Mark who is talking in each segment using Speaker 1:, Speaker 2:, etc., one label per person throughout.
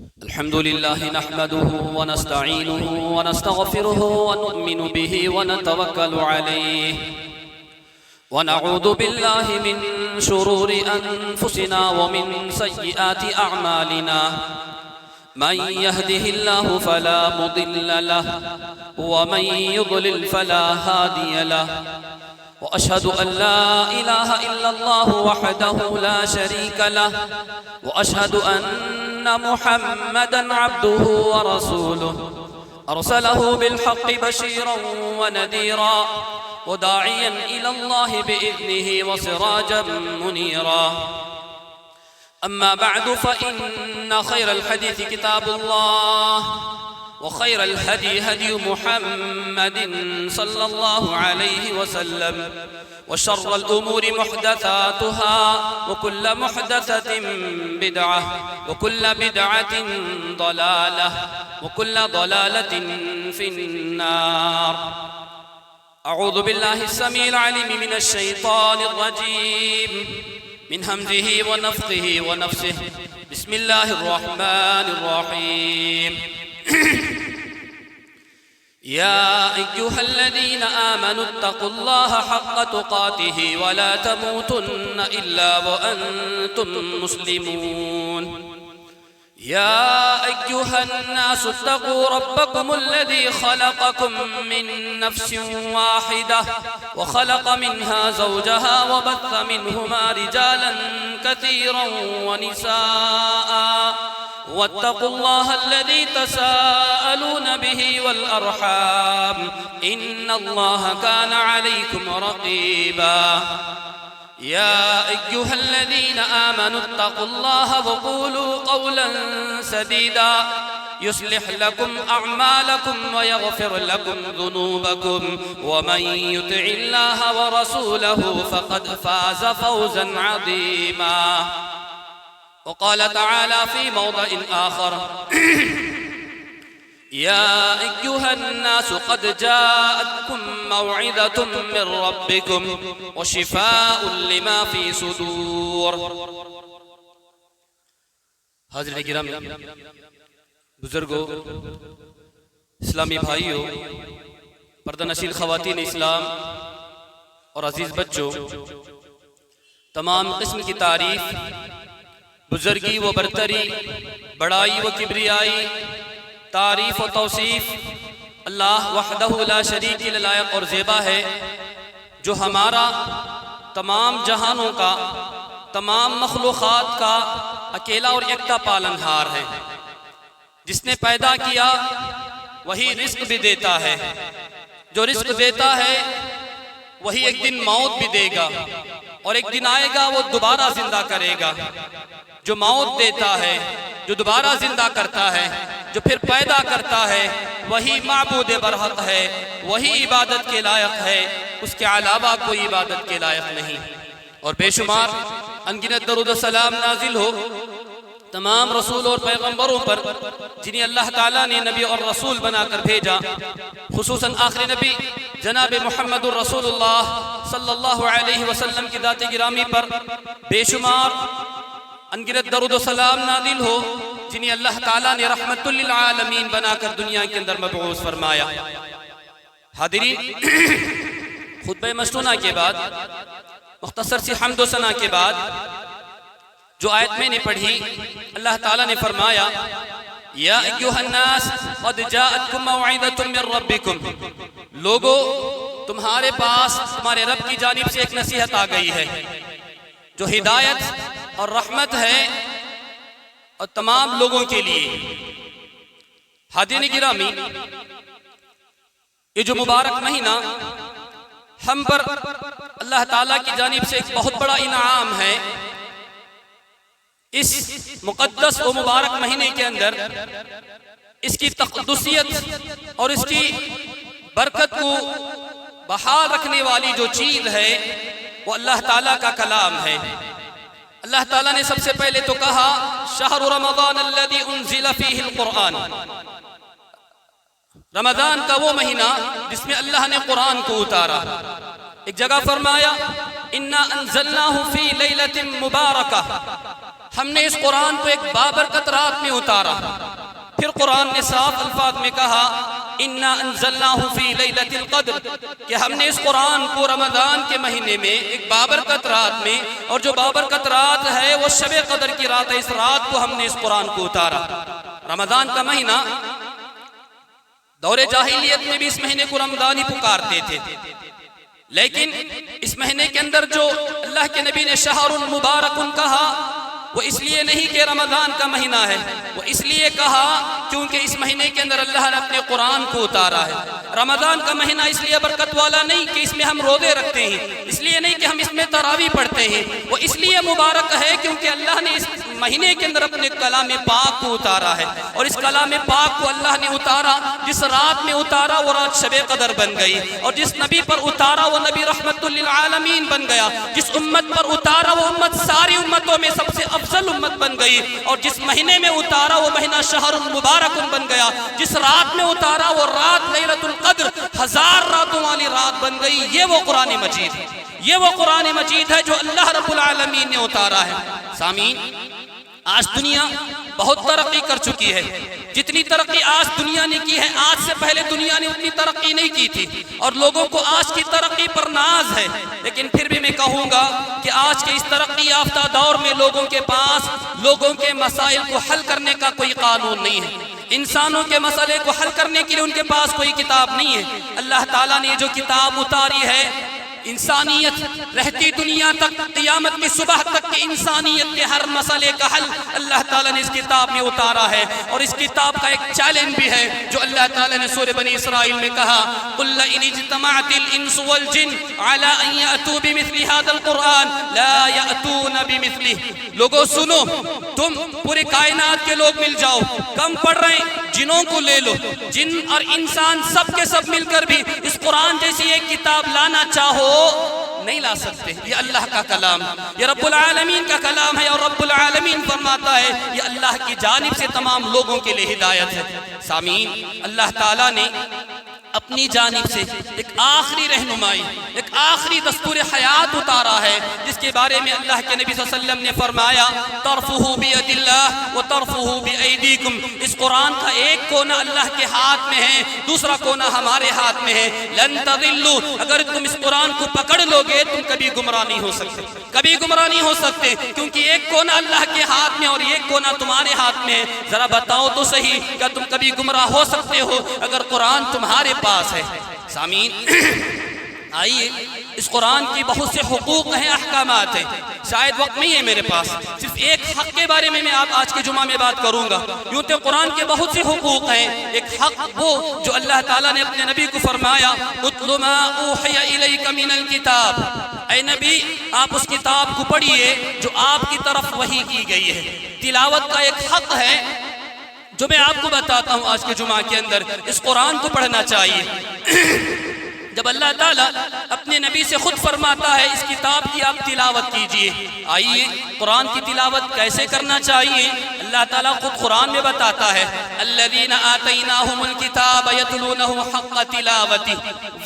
Speaker 1: الحمد لله نحمده ونستعينه ونستغفره ونؤمن به ونتوكل عليه ونعوذ بالله من شرور أنفسنا ومن سيئات أعمالنا من يهده الله فلا مضل له ومن يضلل فلا هادي له وأشهد أن لا إله إلا الله وحده لا شريك له وأشهد أن محمدًا عبده ورسوله أرسله بالحق بشيرًا ونذيرًا وداعيًا إلى الله بإذنه وسراجًا منيرًا أما بعد فإن خير الحديث كتاب الله وخير الهدي هدي محمد صلى الله عليه وسلم وشر الأمور محدثاتها وكل محدثة بدعة وكل بدعة ضلالة وكل ضلالة في النار. أعوذ بالله السميع العليم من الشيطان الرجيم من همزه ونفخه ونفسه. بسم الله الرحمن الرحيم. يا أيها الذين آمنوا اتقوا الله حق تقاته ولا تموتن إلا وأنتم مسلمون. يا أيها الناس اتقوا ربكم الذي خلقكم من نفس واحدة وخلق منها زوجها وبث منهما رجالا كثيرا ونساء واتقوا الله الذي تساءلون به والأرحام إن الله كان عليكم رقيبا. يا أيها الذين آمنوا اتقوا الله وقولوا قولا سديدا يصلح لكم أعمالكم ويغفر لكم ذنوبكم ومن يطع الله ورسوله فقد فاز فوزا عظيما. وقال تعالى في موضع آخر يا أيها الناس قد جاءتكم موعظة من ربكم وشفاء لما في صدور. حاضرین کرام، بزرگوں، اسلامی بھائیوں، پردہ نشین خواتین اسلام اور عزیز بچوں، تمام قسم کی تعریف، بزرگی و برتری، بڑائی و کبریائی، تعریف و توصیف اللہ وحدہ لا شریک کے لائق اور زیبا ہے، جو ہمارا تمام جہانوں کا، تمام مخلوقات کا اکیلا اور یکتا پالنہار ہے. جس نے پیدا کیا وہی رزق بھی دیتا ہے، جو رزق دیتا ہے وہی ایک دن موت بھی دے گا، اور ایک دن آئے گا وہ دوبارہ زندہ کرے گا. جو موت دیتا ہے، جو دوبارہ زندہ کرتا ہے، جو پھر پیدا کرتا ہے، وہی معبود برحق ہے، وہی عبادت کے لائق ہے، اس کے علاوہ کوئی عبادت کے لائق نہیں. اور بے شمار انگنت درود و سلام نازل ہو تمام رسول اور پیغمبروں پر جنہیں اللہ تعالیٰ نے نبی اور رسول بنا کر بھیجا، خصوصاً آخری نبی جناب محمد الرسول اللہ صلی اللہ علیہ وسلم کی ذات گرامی پر بے شمار انگنت درود و سلام نازل ہو جنہیں اللہ تعالیٰ نے رحمت للعالمین بنا کر دنیا کے اندر مبعوث فرمایا. حاضرین، خطبہ مشتونہ کے بعد، مختصر سی حمد و ثنا کے بعد جو آیت میں نے پڑھی، اللہ تعالیٰ نے فرمایا یا ایھا الناس قد جاءتکم موعظۃ من ربکم. لوگو، تمہارے پاس تمہارے رب کی جانب سے ایک نصیحت آ گئی ہے جو ہدایت اور رحمت ہے اور تمام لوگوں کے لیے. حاضرین گرامی، یہ جو مبارک مہینہ ہم پر اللہ تعالیٰ کی جانب سے ایک بہت بڑا انعام ہے. اس مقدس و مبارک مہینے کے اندر اس کی تقدسیت اور اس کی برکت کو بحال رکھنے والی جو چیز ہے وہ اللہ تعالیٰ کا کلام ہے. اللہ تعالیٰ نے سب سے پہلے تو کہا شہر رمضان الذی انزل فیہ القرآن. رمضان کا وہ مہینہ جس میں اللہ نے قرآن کو اتارا. ایک جگہ فرمایا اِنَّا أَنزَلْنَاهُ فِي لَيْلَةٍ مُبَارَكَةٍ. ہم نے اس قرآن کو ایک بابرکت رات میں اتارا۔ پھر قرآن نے صاف الفاظ میں کہا اِنَّا أَنزَلْنَاهُ فِي لَيْلَةِ الْقَدْرِ، کہ ہم نے اس قرآن کو رمضان کے مہینے میں ایک بابرکت رات میں، اور جو بابرکت رات ہے وہ شب قدر کی رات ہے، اس رات کو ہم نے اس قرآن کو اتارا۔ رمضان کا مہینہ، دور جاہلیت میں بھی اس مہینے کو رمضان ہی پکارتے تھے، لیکن اس مہینے کے اندر جو اللہ کے نبی نے شہر مبارک کہا، وہ اس لیے نہیں کہ رمضان کا مہینہ ہے، وہ اس لیے کہا کیونکہ اس مہینے کے اندر اللہ نے اپنے قرآن کو اتارا ہے۔ رمضان کا مہینہ اس لیے برکت والا نہیں کہ اس میں ہم روزے رکھتے ہیں، اس لیے نہیں کہ ہم اس میں تراویح پڑھتے ہیں، وہ اس لیے مبارک ہے کیونکہ اللہ نے اس مہینے کے اندر اپنے کلام پاک کو اتارا ہے، اور اس کلام پاک کو اللہ نے اتارا، جس رات میں اتارا وہ رات شب قدر بن گئی، اور جس نبی پر اتارا وہ نبی رحمت للعالمین بن گیا، جس امت پر اتارا وہ امت ساری امتوں میں سب سے افضل امت بن گئی، اور جس مہینے میں اتارا وہ مہینہ شہر مبارک بن گیا، جس رات میں اتارا وہ رات لیلۃ القدر 1000 راتوں والی رات بن گئی۔ یہ وہ قرآن مجید ہے، یہ وہ قرآن مجید ہے جو اللہ رب العالمین نے اتارا ہے۔ سامعین، آج دنیا بہت ترقی کر چکی ہے، جتنی ترقی آج دنیا نے کی ہے آج سے پہلے دنیا نے اتنی ترقی نہیں کی تھی، اور لوگوں کو آج کی ترقی پر ناز ہے، لیکن پھر بھی میں کہوں گا کہ آج کے اس ترقی یافتہ دور میں لوگوں کے پاس لوگوں کے مسائل کو حل کرنے کا کوئی قانون نہیں ہے، انسانوں کے مسئلے کو حل کرنے کے لیے ان کے پاس کوئی کتاب نہیں ہے۔ اللہ تعالیٰ نے جو کتاب اتاری ہے، انسانیت رہتی دنیا تک، قیامت کی صبح تک کی انسانیت کے ہر مسئلے کا حل اللہ تعالیٰ نے اس کتاب میں اتارا ہے، اور اس کتاب کا ایک چیلنج بھی ہے جو اللہ تعالیٰ نے سورہ بنی اسرائیل میں کہا قُلْ لَئِنِ اجْتَمَعَتِ الْإِنسُ وَالْجِنُّ عَلَىٰ أَن يَأْتُوا بِمِثْلِ هَذَا الْقُرْآنِ لَا يَأْتُونَ بِمِثْلِهِ۔ لوگوں سنو، تم پورے کائنات کے لوگ مل جاؤ، کم پڑھ رہے ہیں جنوں کو لے لو، جن اور انسان سب کے سب مل کر بھی اس قرآن جیسی ایک کتاب لانا چاہو نہیں لا سکتے۔ یہ اللہ کا کلام، یہ رب العالمین کا کلام ہے، اور رب العالمین فرماتا ہے یہ اللہ کی جانب سے تمام لوگوں کے لیے ہدایت ہے۔ سامعین، اللہ تعالیٰ نے اپنی جانب سے ایک آخری رہنمائی، ایک آخری دستور حیات اتارا ہے، جس کے بارے میں اللہ کے نبی صلی اللہ علیہ وسلم نے فرمایا طرفہ بید اللہ و طرفہ بایدیکم، اس قرآن کا ایک کونا اللہ کے ہاتھ میں ہے، دوسرا کونا ہمارے ہاتھ میں ہے۔ لن تضلوا، اگر تم اس قرآن کو پکڑ لو گے تم کبھی گمراہ نہیں ہو سکتے، کبھی گمراہ نہیں ہو سکتے، کیونکہ ایک کونا اللہ کے ہاتھ میں اور ایک کونا تمہارے ہاتھ میں ہے۔ ذرا بتاؤ تو صحیح، کیا تم کبھی گمراہ ہو سکتے ہو اگر قرآن تمہارے پاس ہے؟ سامعین، آئیے، اس قرآن کی بہت سے حقوق ہیں، احکامات ہیں، شاید وقت نہیں ہے میرے پاس، صرف ایک حق کے بارے میں آپ آج کے جمعہ میں بات کروں گا۔ یوں تو قرآن کے بہت سے حقوق ہیں، ایک حق وہ جو اللہ تعالیٰ نے اپنے نبی کو فرمایا اتل ما اوحی الیک من الکتاب، اے نبی آپ اس کتاب کو پڑھیے جو آپ کی طرف وحی کی گئی ہے۔ تلاوت کا ایک حق ہے جو میں آپ کو بتاتا ہوں آج کے جمعہ کے اندر، اس قرآن کو پڑھنا چاہیے۔ جب اللہ تعالیٰ اپنے نبی سے خود فرماتا ہے اس کتاب کی آپ تلاوت کیجئے، آئیے قرآن کی تلاوت کیسے کرنا چاہیے اللہ تعالیٰ خود قرآن میں بتاتا ہے الذین آتیناہم الکتاب یتلونہ حق تلاوتی،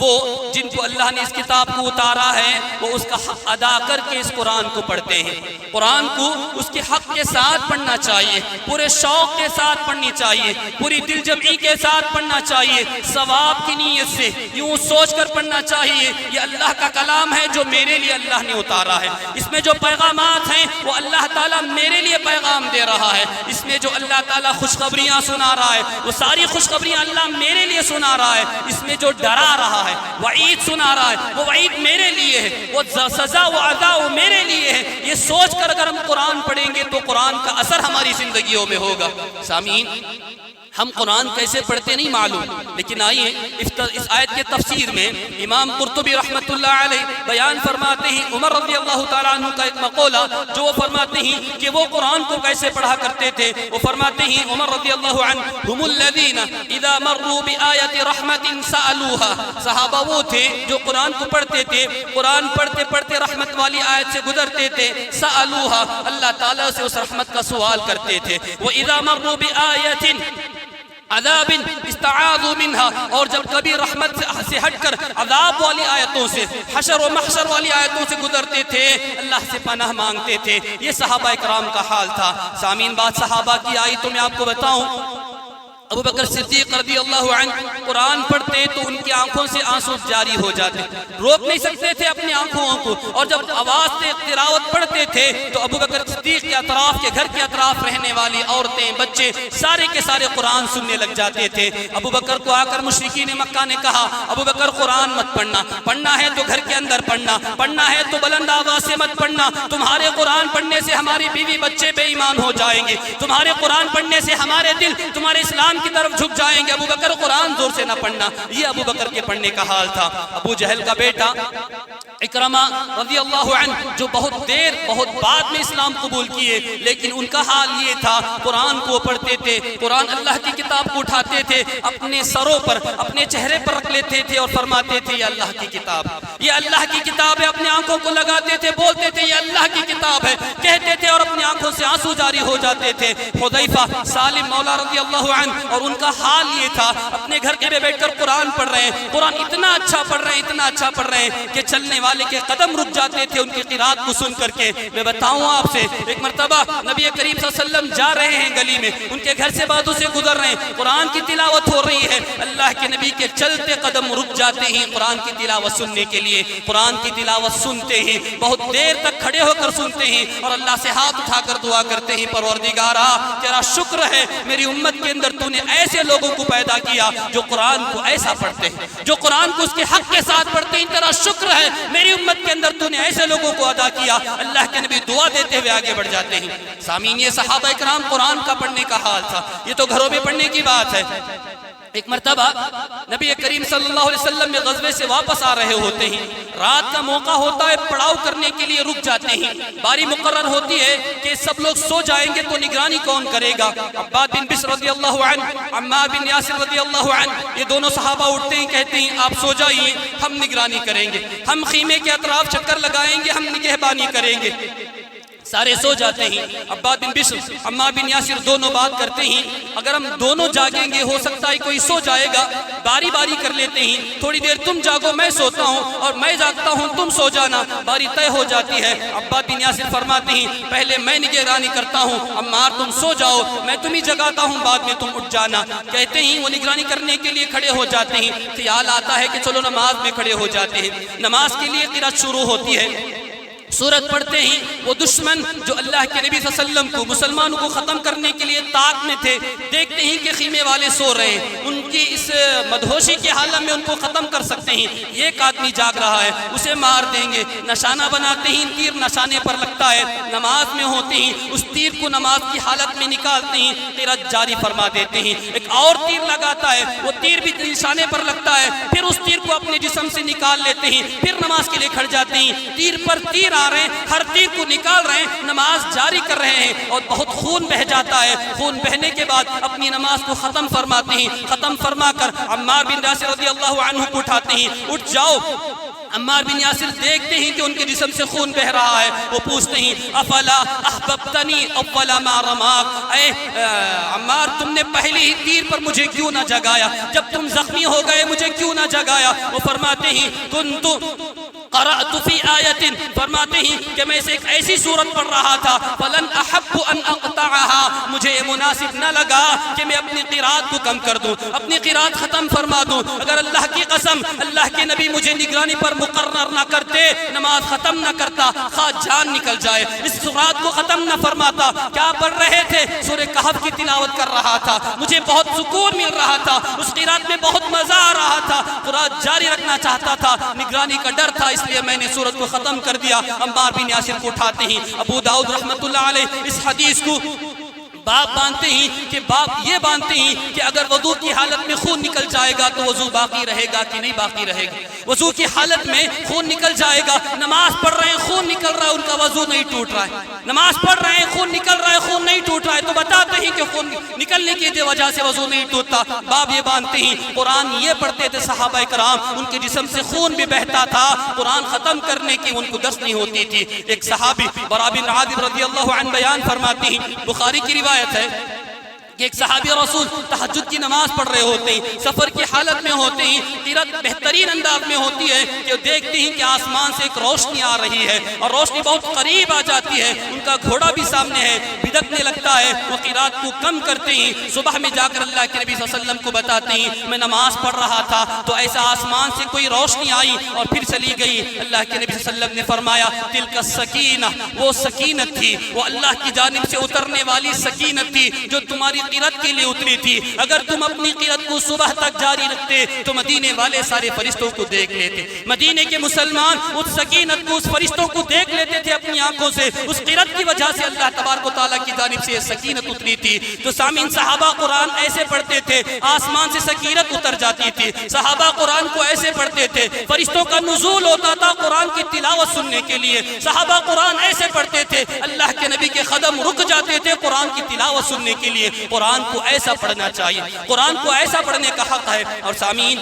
Speaker 1: وہ جن کو اللہ نے اس کتاب کو اتارا ہے وہ اس کا حق ادا کر کے اس قرآن کو پڑھتے ہیں۔ قرآن کو اس کے حق کے ساتھ پڑھنا چاہیے، پورے شوق کے ساتھ پڑھنی چاہیے، پوری دل جمعی کے ساتھ پڑھنا چاہیے، ثواب کی نیت سے یوں سوچ کر پڑھنا چاہیے یہ اللہ کا کلام ہے جو میرے لیے اللہ نے اتارا ہے، اس میں جو پیغامات ہیں وہ اللہ تعالیٰ میرے لیے پیغام دے رہا ہے، اس میں جو اللہ تعالیٰ خوشخبریاں سنا رہا ہے وہ ساری خوشخبریاں اللہ میرے لیے سنا رہا ہے، اس میں جو ڈرا رہا ہے وعید سنا رہا ہے وہ وعید میرے لیے ہے، وہ سزا و عذاب وہ میرے لیے ہے۔ یہ سوچ کر اگر ہم قرآن پڑھیں گے تو قرآن کا اثر ہماری زندگیوں میں ہوگا۔ سامعین، ہم قرآن کیسے پڑھتے نہیں معلوم، لیکن آئیے اس آیت کے تفسیر میں امام قرطبی رحمت اللہ علیہ بیان فرماتے ہیں عمر رضی اللہ تعالیٰ عنہ کا ایک مقولہ جو وہ فرماتے ہیں کہ وہ قرآن کو کیسے پڑھا کرتے تھے۔ وہ فرماتے ہیں عمر رضی اللہ عنہ ہم الذین اذا مروا بآیت رحمت سألوها، صحابہ وہ تھے جو قرآن کو پڑھتے تھے، قرآن پڑھتے پڑھتے رحمت والی آیت سے گزرتے تھے، سألوها اللہ تعالیٰ سے اس رحمت کا سوال کرتے تھے۔ وَإِذَا مَرُّوا بِآیَةٍ عذاب استعاذوا منها، اور جب کبھی رحمت سے ہٹ کر عذاب والی آیتوں سے، حشر و محشر والی آیتوں سے گزرتے تھے، اللہ سے پناہ مانگتے تھے۔ یہ صحابہ اکرام کا حال تھا۔ سامعین، بات صحابہ کی آئی تو میں آپ کو بتاؤں، ابو بکر صدیق رضی اللہ عنہ قرآن پڑھتے تو ان کی آنکھوں سے آنسو جاری ہو جاتے، روک نہیں سکتے تھے اپنی آنکھوں کو، اور جب آواز سے تلاوت پڑھتے تھے تو ابو بکر صدیق کے اطراف کے گھر کے اطراف رہنے والی عورتیں، بچے سارے کے سارے قرآن سننے لگ جاتے تھے۔ ابو بکر کو آ کر مشرکین مکہ نے کہا، ابو بکر قرآن مت پڑھنا، پڑھنا ہے تو گھر کے اندر پڑھنا، پڑھنا ہے تو بلند آواز سے مت پڑھنا، تمہارے قرآن پڑھنے سے ہماری بیوی بچے بے ایمان ہو جائیں گے، تمہارے قرآن پڑھنے سے ہمارے دل تمہارے اسلام کی طرف جھک جائیں گے، ابو بکر قرآن زور سے نہ پڑھنا۔ یہ ابو بکر کے پڑھنے کا حال تھا۔ ابو جہل کا بیٹا اکرمہ رضی اللہ عنہ، جو بہت دیر بہت بعد میں اسلام قبول کیے، لیکن ان کا حال یہ تھا، قرآن کو پڑھتے تھے، قرآن اللہ کی کتاب کو اٹھاتے تھے، اپنے سروں پر اپنے چہرے پر رکھ لیتے تھے اور فرماتے تھے یہ اللہ کی کتاب، یہ اللہ کی کتاب ہے، اپنے آنکھوں کو لگاتے تھے، بولتے تھے یہ اللہ کی کتاب ہے، کہتے تھے اور اپنی آنکھوں سے آنسو جاری ہو جاتے تھے۔ حذیفہ سالم مولا رضی اللہ عنہ، اور ان کا حال یہ تھا، اپنے گھر کے بیٹھ کر قرآن پڑھ رہے ہیں، قرآن اتنا اچھا پڑھ رہے ہیں، اتنا اچھا پڑھ رہے ہیں کہ چلنے والے کے قدم رک جاتے تھے ان کی قرات کو سن کر کے۔ میں بتاؤں آپ سے، ایک مرتبہ نبی کریم صلی اللہ علیہ وسلم جا رہے ہیں گلی میں، ان کے گھر سے بازو سے گزر رہے ہیں، قرآن کی تلاوت ہو رہی ہے، اللہ کے نبی کے چلتے قدم رک جاتے ہیں قرآن کی تلاوت سننے کے لیے، قرآن کی تلاوت سنتے ہیں، بہت دیر تک کھڑے ہو کر سنتے ہیں اور اللہ سے ہاتھ اٹھا کر دعا کرتے ہیں، پروردگارا تیرا شکر ہے میری امت کے اندر تو نے ایسے لوگوں کو پیدا کیا جو قرآن کو ایسا پڑھتے ہیں، جو قرآن کو اس کے حق کے ساتھ پڑھتے ہیں، تیرا شکر ہے میری امت کے اندر تو نے ایسے لوگوں کو عطا کیا۔ اللہ کے نبی دعا دیتے ہوئے آگے بڑھ جاتے ہیں۔ سامعین، یہ صحابہ اکرام قرآن کا پڑھنے کا حال تھا، یہ تو گھروں میں پڑھنے کی بات ہے۔ ایک مرتبہ نبی کریم صلی اللہ علیہ وسلم میں غزوے سے واپس آ رہے ہوتے ہیں، رات کا موقع ہوتا ہے، پڑاؤ کرنے کے لیے رک جاتے ہیں، باری مقرر ہوتی ہے کہ سب لوگ سو جائیں گے تو نگرانی کون کرے گا؟ عباد بن بشر رضی اللہ عنہ، عمار بن یاسر رضی اللہ عنہ، یہ دونوں صحابہ اٹھتے ہیں، کہتے ہیں آپ سو جائیے، ہم نگرانی کریں گے، ہم خیمے کے اطراف چکر لگائیں گے، ہم نگہبانی کریں گے۔ سارے سو جاتے ہیں، عباد بن بشر، عمار بن یاسر دونوں بات کرتے ہیں، اگر ہم دونوں جاگیں گے ہو سکتا ہے کوئی سو جائے گا، باری باری کر لیتے ہیں، تھوڑی دیر تم جاگو میں سوتا ہوں اور میں جاگتا ہوں تم سو جانا، باری طے ہو جاتی ہے۔ عباد بن یاسر فرماتے ہیں پہلے میں نگرانی کرتا ہوں، عمار تم سو جاؤ، میں تمہیں جگاتا ہوں، بعد میں تم اٹھ جانا۔ کہتے ہیں وہ نگرانی کرنے کے لیے کھڑے ہو جاتے ہیں، خیال آتا ہے کہ چلو نماز میں کھڑے ہو جاتے ہیں، نماز کے لیے قرات شروع ہوتی ہے، سورت پڑھتے ہیں، وہ دشمن جو اللہ کے نبی صلی اللہ علیہ وسلم کو مسلمانوں کو ختم کرنے کے لیے طاق میں تھے، دیکھتے ہیں کہ خیمے والے سو رہے ہیں، ان کی اس مدہوشی کے حالت میں ان کو ختم کر سکتے ہیں، ایک آدمی جاگ رہا ہے اسے مار دیں گے، نشانہ بناتے ہیں، تیر نشانے پر لگتا ہے، نماز میں ہوتے ہیں، اس تیر کو نماز کی حالت میں نکالتے ہیں، قرات جاری فرما دیتے ہیں، ایک اور تیر لگاتا ہے، وہ تیر بھی نشانے پر لگتا ہے، پھر اس تیر کو اپنے جسم سے نکال لیتے ہیں، پھر نماز کے لیے کھڑ جاتے ہیں، تیر پر تیر آ رہے ہیں، ہر تیر کو نکال رہے ہیں، نماز جاری کر رہے ہیں، اور بہت خون بہ جاتا ہے، خون بہنے کے بعد اپنی نماز کو ختم فرماتے ہیں، ختم فرما کر عمار بن یاسر رضی اللہ عنہ کو اٹھاتے ہیں، اٹھ جاؤ۔ عمار بن یاسر دیکھتے ہیں کہ ان کے جسم سے خون بہ رہا ہے، وہ پوچھتے ہیں افلا احببتنی اول ما رماک، اے عمار تم نے پہلی ہی تیر پر مجھے کیوں نہ جگایا، جب تم زخمی ہو گئے مجھے کیوں نہ جگایا؟ وہ فرماتے ہیں کنت قرأت فی آیت، فرماتے ہیں کہ میں سے ایک ایسی سورت پڑھ رہا تھا، فلن احب ان اقطعها، مجھے یہ مناسب نہ لگا کہ میں اپنی قرات کو کم کر دوں، اپنی قرات ختم فرما دوں، اگر اللہ کی قسم اللہ کے نبی مجھے نگرانی پر مقرر نہ کرتے، نماز ختم نہ کرتا، خواہ جان نکل جائے، اس سورت کو ختم نہ فرماتا۔ کیا پڑھ رہے تھے؟ سورہ کہف کی تلاوت کر رہا تھا، مجھے بہت سکون مل رہا تھا، اس قرات میں بہت مزہ آ رہا تھا، قرات جاری رکھنا چاہتا تھا، نگرانی کا ڈر تھا، اس لیے میں نے سورت کو ختم کر دیا۔ عمار بن یاسر کو اٹھاتے ہیں، ابو داؤد رحمت اللہ علیہ اس حدیث کو باب باندھتے ہیں کہ باب یہ باندھتے ہیں کہ اگر وضو کی حالت میں خون نکل جائے گا تو وضو باقی رہے گا کہ نہیں باقی رہے گا؟ وضو کی حالت میں خون نکل جائے گا، نماز پڑھ رہے ہیں خون نکل رہا ہے، ان کا وضو نہیں ٹوٹ رہا ہے، نماز پڑھ رہے ہیں خون نکل رہا ہے، خون نہیں ٹوٹ رہا ہے، تو بتاتے ہیں کہ خون نکلنے کی وجہ سے وضو نہیں ٹوٹتا۔ باب یہ باندھتے ہیں، قرآن یہ پڑھتے تھے صحابہ کرام، ان کے جسم سے خون بھی بہتا تھا، قرآن ختم کرنے کی ان کو دست نہیں ہوتی تھی۔ ایک صحابی برا بن عازب رضی اللہ عنہ بیان فرماتے ہیں، بخاری کی روایت ہے، کہ ایک صحابی رسول تہجد کی نماز پڑھ رہے ہوتے ہیں، سفر کی حالت میں ہوتے ہیں، قرات بہترین انداز میں ہوتی ہے کہ دیکھتے ہیں کہ آسمان سے ایک روشنی آ رہی ہے اور روشنی بہت قریب آ جاتی ہے، ان کا گھوڑا بھی سامنے ہے، بھدکنے لگتا ہے، وہ قرات کو کم کرتے ہیں، صبح میں جا کر اللہ کے نبی صلی اللہ علیہ وسلم کو بتاتے ہیں میں نماز پڑھ رہا تھا تو ایسا آسمان سے کوئی روشنی آئی اور پھر چلی گئی۔ اللہ کے نبی صلی اللہ علیہ وسلم نے فرمایا تلک السکینہ، وہ سکینت تھی، وہ اللہ کی جانب سے اترنے والی سکینت تھی جو تمہاری قرات کے لیے اتری تھی۔ اگر تم اپنی قرات کو صبح تک جاری رکھتے تو مدینے والے سارے فرشتوں کو دیکھ لیتے، مدینے کے مسلمان اس سکینت کو، اس فرشتوں کو دیکھ لیتے تھے اپنی آنکھوں سے، اس قرات کی وجہ سے اللہ تبارک و تعالیٰ کی جانب سے یہ سکینت اتری تھی۔ تو سامعین، صحابہ قرآن ایسے پڑھتے تھے آسمان سے سکینت اتر جاتی تھی، صحابہ قرآن کو ایسے پڑھتے تھے فرشتوں کا نزول ہوتا تھا قرآن کی تلاوت سننے کے لیے، صحابہ قرآن ایسے پڑھتے تھے اللہ کے نبی کے قدم رک جاتے تھے قرآن کی تلاوت سننے کے لیے۔ قرآن کو ایسا پڑھنا چاہیے، قرآن کو ایسا پڑھنے کا حق ہے۔ اور سامعین،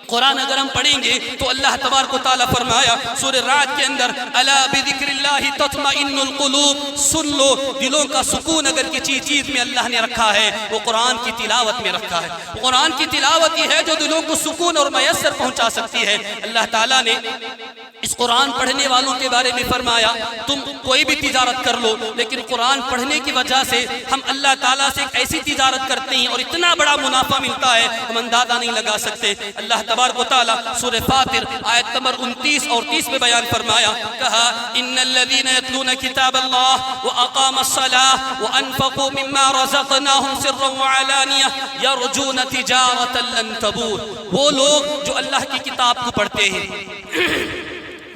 Speaker 1: قرآن اگر ہم پڑھیں گے تو اللہ تبارک و تعالیٰ فرمایا سورہ رعد کے اندر الا بذکر اللہ تطمئن القلوب، سن لو دلوں کا سکون اگر کسی چیز میں اللہ نے رکھا ہے وہ قرآن کی تلاوت میں رکھا ہے۔ قرآن کی تلاوت یہ ہے جو دلوں کو سکون اور میسر پہنچا سکتی ہے۔ اللہ تعالیٰ نے اس قرآن پڑھنے والوں کے بارے میں فرمایا تم کوئی بھی تجارت کر لو، لیکن قرآن پڑھنے کی وجہ سے ہم اللہ تعالیٰ سے ایک ایسی تجارت کرتے ہیں اور اتنا بڑا منافع ملتا ہے ہم اندازہ نہیں لگا سکتے۔ اللہ تبارک و تعالیٰ سورہ فاطر آیت نمبر 29 اور 30 میں بیان فرمایا، کہا ان الذین یتلون کتاب اللہ واقاموا الصلاۃ وانفقوا مما رزقناہم سرا وعلانیہ یرجون تجارۃ لن تبور، وہ لوگ جو اللہ کی کتاب کو پڑھتے ہیں،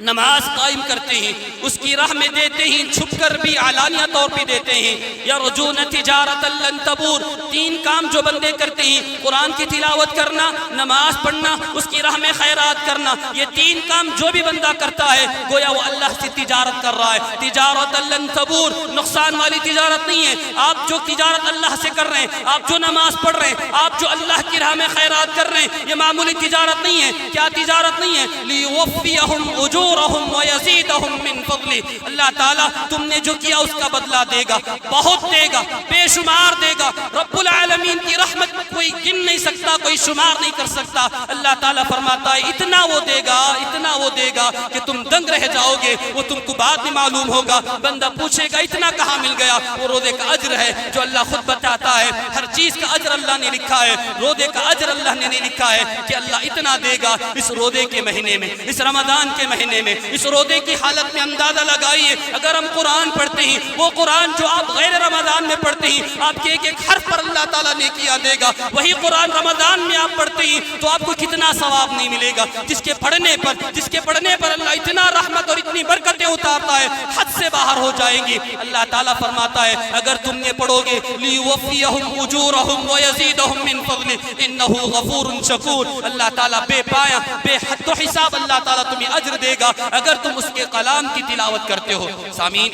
Speaker 1: نماز قائم کرتے ہیں، اس کی راہ میں دیتے ہیں، چھپ کر بھی علانیہ طور پہ دیتے ہیں، یرجون تجارۃ لن تبور، تین کام جو بندے کرتے ہیں قرآن کی تلاوت کرنا، نماز پڑھنا، اس کی راہ میں خیرات کرنا، یہ تین کام جو بھی بندہ کرتا ہے گویا وہ اللہ سے تجارت کر رہا ہے۔ تجارۃ لن تبور، نقصان والی تجارت نہیں ہے۔ آپ جو تجارت اللہ سے کر رہے ہیں، آپ جو نماز پڑھ رہے ہیں، آپ جو اللہ کی راہ میں خیرات کر رہے ہیں، یہ معمولی تجارت نہیں ہے۔ کیا تجارت نہیں ہے؟ لیوفیہم اجورہم وَيَزِيدَهُم مِّن فَضْلِهِ، اللہ تعالیٰ تم نے جو کیا اس کا بدلہ دے گا، بہت دے گا، بے شمار دے گا۔ رب العالمین کی رحمت کوئی گن نہیں سکتا، کوئی شمار نہیں کر سکتا۔ اللہ تعالیٰ فرماتا ہے اتنا وہ دے گا، اتنا وہ دے گا کہ تم دنگ رہ جاؤ گے، وہ تم کو بعد میں معلوم ہوگا۔ بندہ پوچھے گا اتنا کہاں مل گیا؟ وہ روزے کا اجر ہے جو اللہ خود بتاتا ہے، ہر چیز کا اجر اللہ نے لکھا ہے، روزے کا اجر اللہ نے نہیں لکھا ہے کہ اللہ اتنا دے گا اس روزے کے مہینے میں، اس رمضان کے مہینے میں، اس روزے کی حالت میں اندازہ لگائیے اگر ہم قرآن پڑھتے ہیں، وہ قرآن جو آپ غیر رمضان میں پڑھتے ہیں آپ کے ایک ایک حرف پر اللہ تعالیٰ نے کیا دے گا، وہی قرآن رمضان میں آپ پڑھتے ہیں تو آپ کو کتنا ثواب نہیں ملے گا۔ جس کے پڑھنے پر اللہ اتنا رحمت اور اتنی برکتیں اتارتا ہے حد سے باہر ہو جائیں گی۔ اللہ تعالیٰ فرماتا ہے اگر تم نے پڑھو گے لیوفیہم اجورہم ویزیدہم من فضلہ انہ غفور شکور، اللہ تعالیٰ بے پایا بے حد و حساب اللہ تعالیٰ تمہیں اجر دے گا اگر تم اس کے کلام کی تلاوت کرتے ہو۔ سامعین،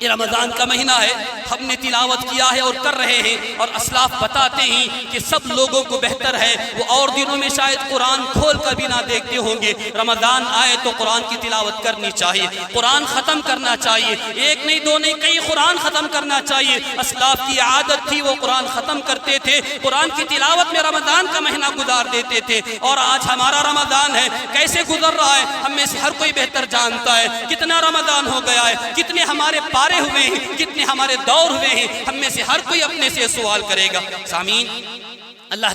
Speaker 1: یہ رمضان کا مہینہ ہے، ہم نے تلاوت کیا ہے اور کر رہے ہیں، اور اسلاف بتاتے ہیں کہ سب لوگوں کو بہتر ہے وہ اور دنوں میں شاید قرآن کھول کر بھی نہ دیکھتے ہوں گے، رمضان آئے تو قرآن کی تلاوت کرنی چاہیے، قرآن ختم کرنا چاہیے، ایک نہیں دو نہیں کئی قرآن ختم کرنا چاہیے۔ اسلاف کی عادت تھی وہ قرآن ختم کرتے تھے، قرآن کی تلاوت میں رمضان کا مہینہ گزار دیتے تھے، اور آج ہمارا رمضان ہے کیسے گزر رہا ہے ہم میں سے ہر کوئی بہتر جانتا ہے، کتنا رمضان ہو گیا ہے، کتنے ہمارے پارے ہوئے ہیں، کتنے ہمارے دور ہوئے ہیں، ہم میں سے ہر کوئی اپنے سے سوال کرے گا۔ سامعین، اللہ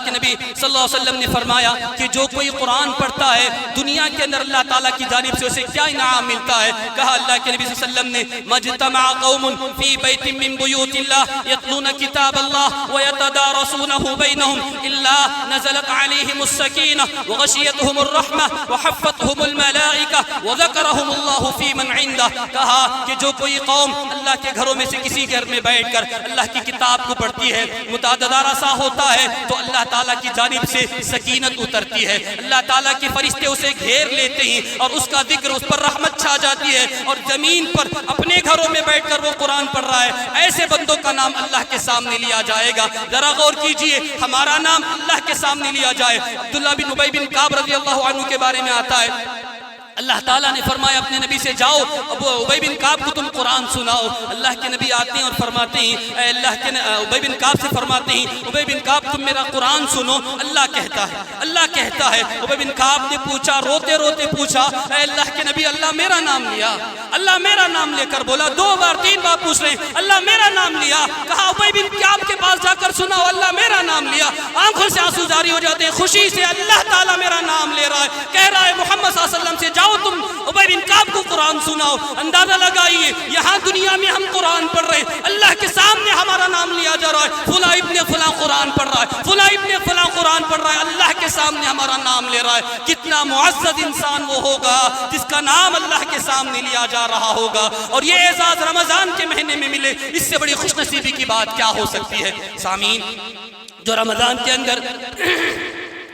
Speaker 1: کے نبی صلی اللہ علیہ وسلم نے فرمایا کہ جو کوئی قرآن پڑھتا ہے دنیا کے اندر اللہ تعالیٰ کی جانب سے اسے کیا انعام ملتا ہے؟ کہا اللہ کے نبی صلی اللہ علیہ وسلم نے مجتمع قوم فی بیت من بیوت اللہ یتلون کتاب اللہ ویتدارسونہ بینہم الا نزلت علیہم السکینہ وغشیتہم الرحمہ وحفتہم الملائکہ وذکرہم اللہ فی من عندہ۔ کہا کہ جو کوئی قوم اللہ کے گھروں میں سے کسی گھر میں بیٹھ کر اللہ کی کتاب کو پڑھتی ہے، متعددہ رسا ہوتا ہے تو اللہ تعالیٰ کی جانب سے سکینت اترتی ہے، اللہ تعالیٰ کے فرشتے اسے گھیر لیتے ہیں اور اس کا ذکر، اس پر رحمت چھا جاتی ہے، اور زمین پر اپنے گھروں میں بیٹھ کر وہ قرآن پڑھ رہا ہے، ایسے بندوں کا نام اللہ کے سامنے لیا جائے گا۔ ذرا غور کیجئے، ہمارا نام اللہ کے سامنے لیا جائے۔ عبداللہ بن ابی بن کعب رضی اللہ عنہ کے بارے میں آتا ہے اللہ تعالیٰ نے فرمایا اپنے نبی سے جاؤ ابی بن کعب کو تم قرآن سناؤ. اللہ کے نبی آتے ہیں اور فرماتے ہیں اے اللہ کے ابی بن کعب سے فرماتے ہیں ابی بن کعب تم میرا قرآن سنو. اللہ کہتا ہے ابی بن کعب نے پوچھا, روتے روتے پوچھا اے اللہ کے نبی اللہ میرا نام لیا, اللہ میرا نام لے کر بولا. 2 بار 3 بار پوچھ رہے ہیں اللہ میرا نام لیا. کہا ابی بن کعب کے پاس جا کر سناؤ اللہ میرا نام لیا. آنکھوں سے آنسو جاری ہو جاتے ہیں خوشی سے. اللہ تعالیٰ میرا نام لے رہا ہے, کہہ رہا ہے محمد صلی اللہ علیہ وسلم سے جاؤ تم ابی بن کعب کو قرآن سناؤ. اندازہ لگائیے یہاں دنیا میں ہم قرآن پڑھ رہے ہیں, اللہ کے سامنے ہمارا نام لیا جا رہا ہے. فلاں ابن فلاں قرآن پڑھ رہا ہے, فلاں ابن فلاں قرآن پڑھ رہا ہے, اللہ کے سامنے ہمارا نام لے رہا ہے. کتنا معزز انسان وہ ہوگا جس کا نام اللہ کے سامنے لیا جا رہا ہوگا. اور یہ اعزاز رمضان کے مہینے میں ملے, اس سے بڑی خوش نصیبی کی بات کیا ہو سکتی ہے. سامعین, جو رمضان کے اندر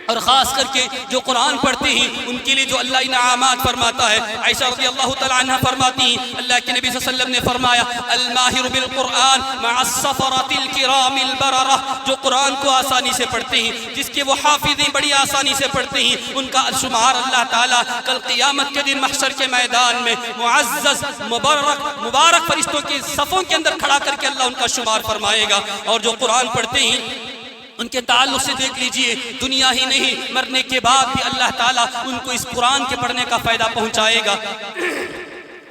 Speaker 1: اور خاص کر کے جو قرآن پڑھتے ہیں ان کے لیے جو اللہ انعامات فرماتا ہے. عائشہ رضی اللہ تعالیٰ عنہ فرماتی ہیں اللہ کے نبی صلی اللہ علیہ وسلم نے فرمایا الماہر بالقرآن مع السفرۃ الکرام البررہ, جو قرآن کو آسانی سے پڑھتے ہیں, جس کے وہ حافظیں بڑی آسانی سے پڑھتے ہیں, ان کا شمار اللہ تعالیٰ کل قیامت کے دن محشر کے میدان میں معزز مبارک فرشتوں کے صفوں کے اندر کھڑا کر کے اللہ ان کا شمار فرمائے گا. اور جو قرآن پڑھتے ہیں ان کے تعلق سے دیکھ لیجئے دنیا ہی نہیں مرنے کے بعد بھی اللہ تعالیٰ ان کو اس قرآن کے پڑھنے کا فائدہ پہنچائے گا.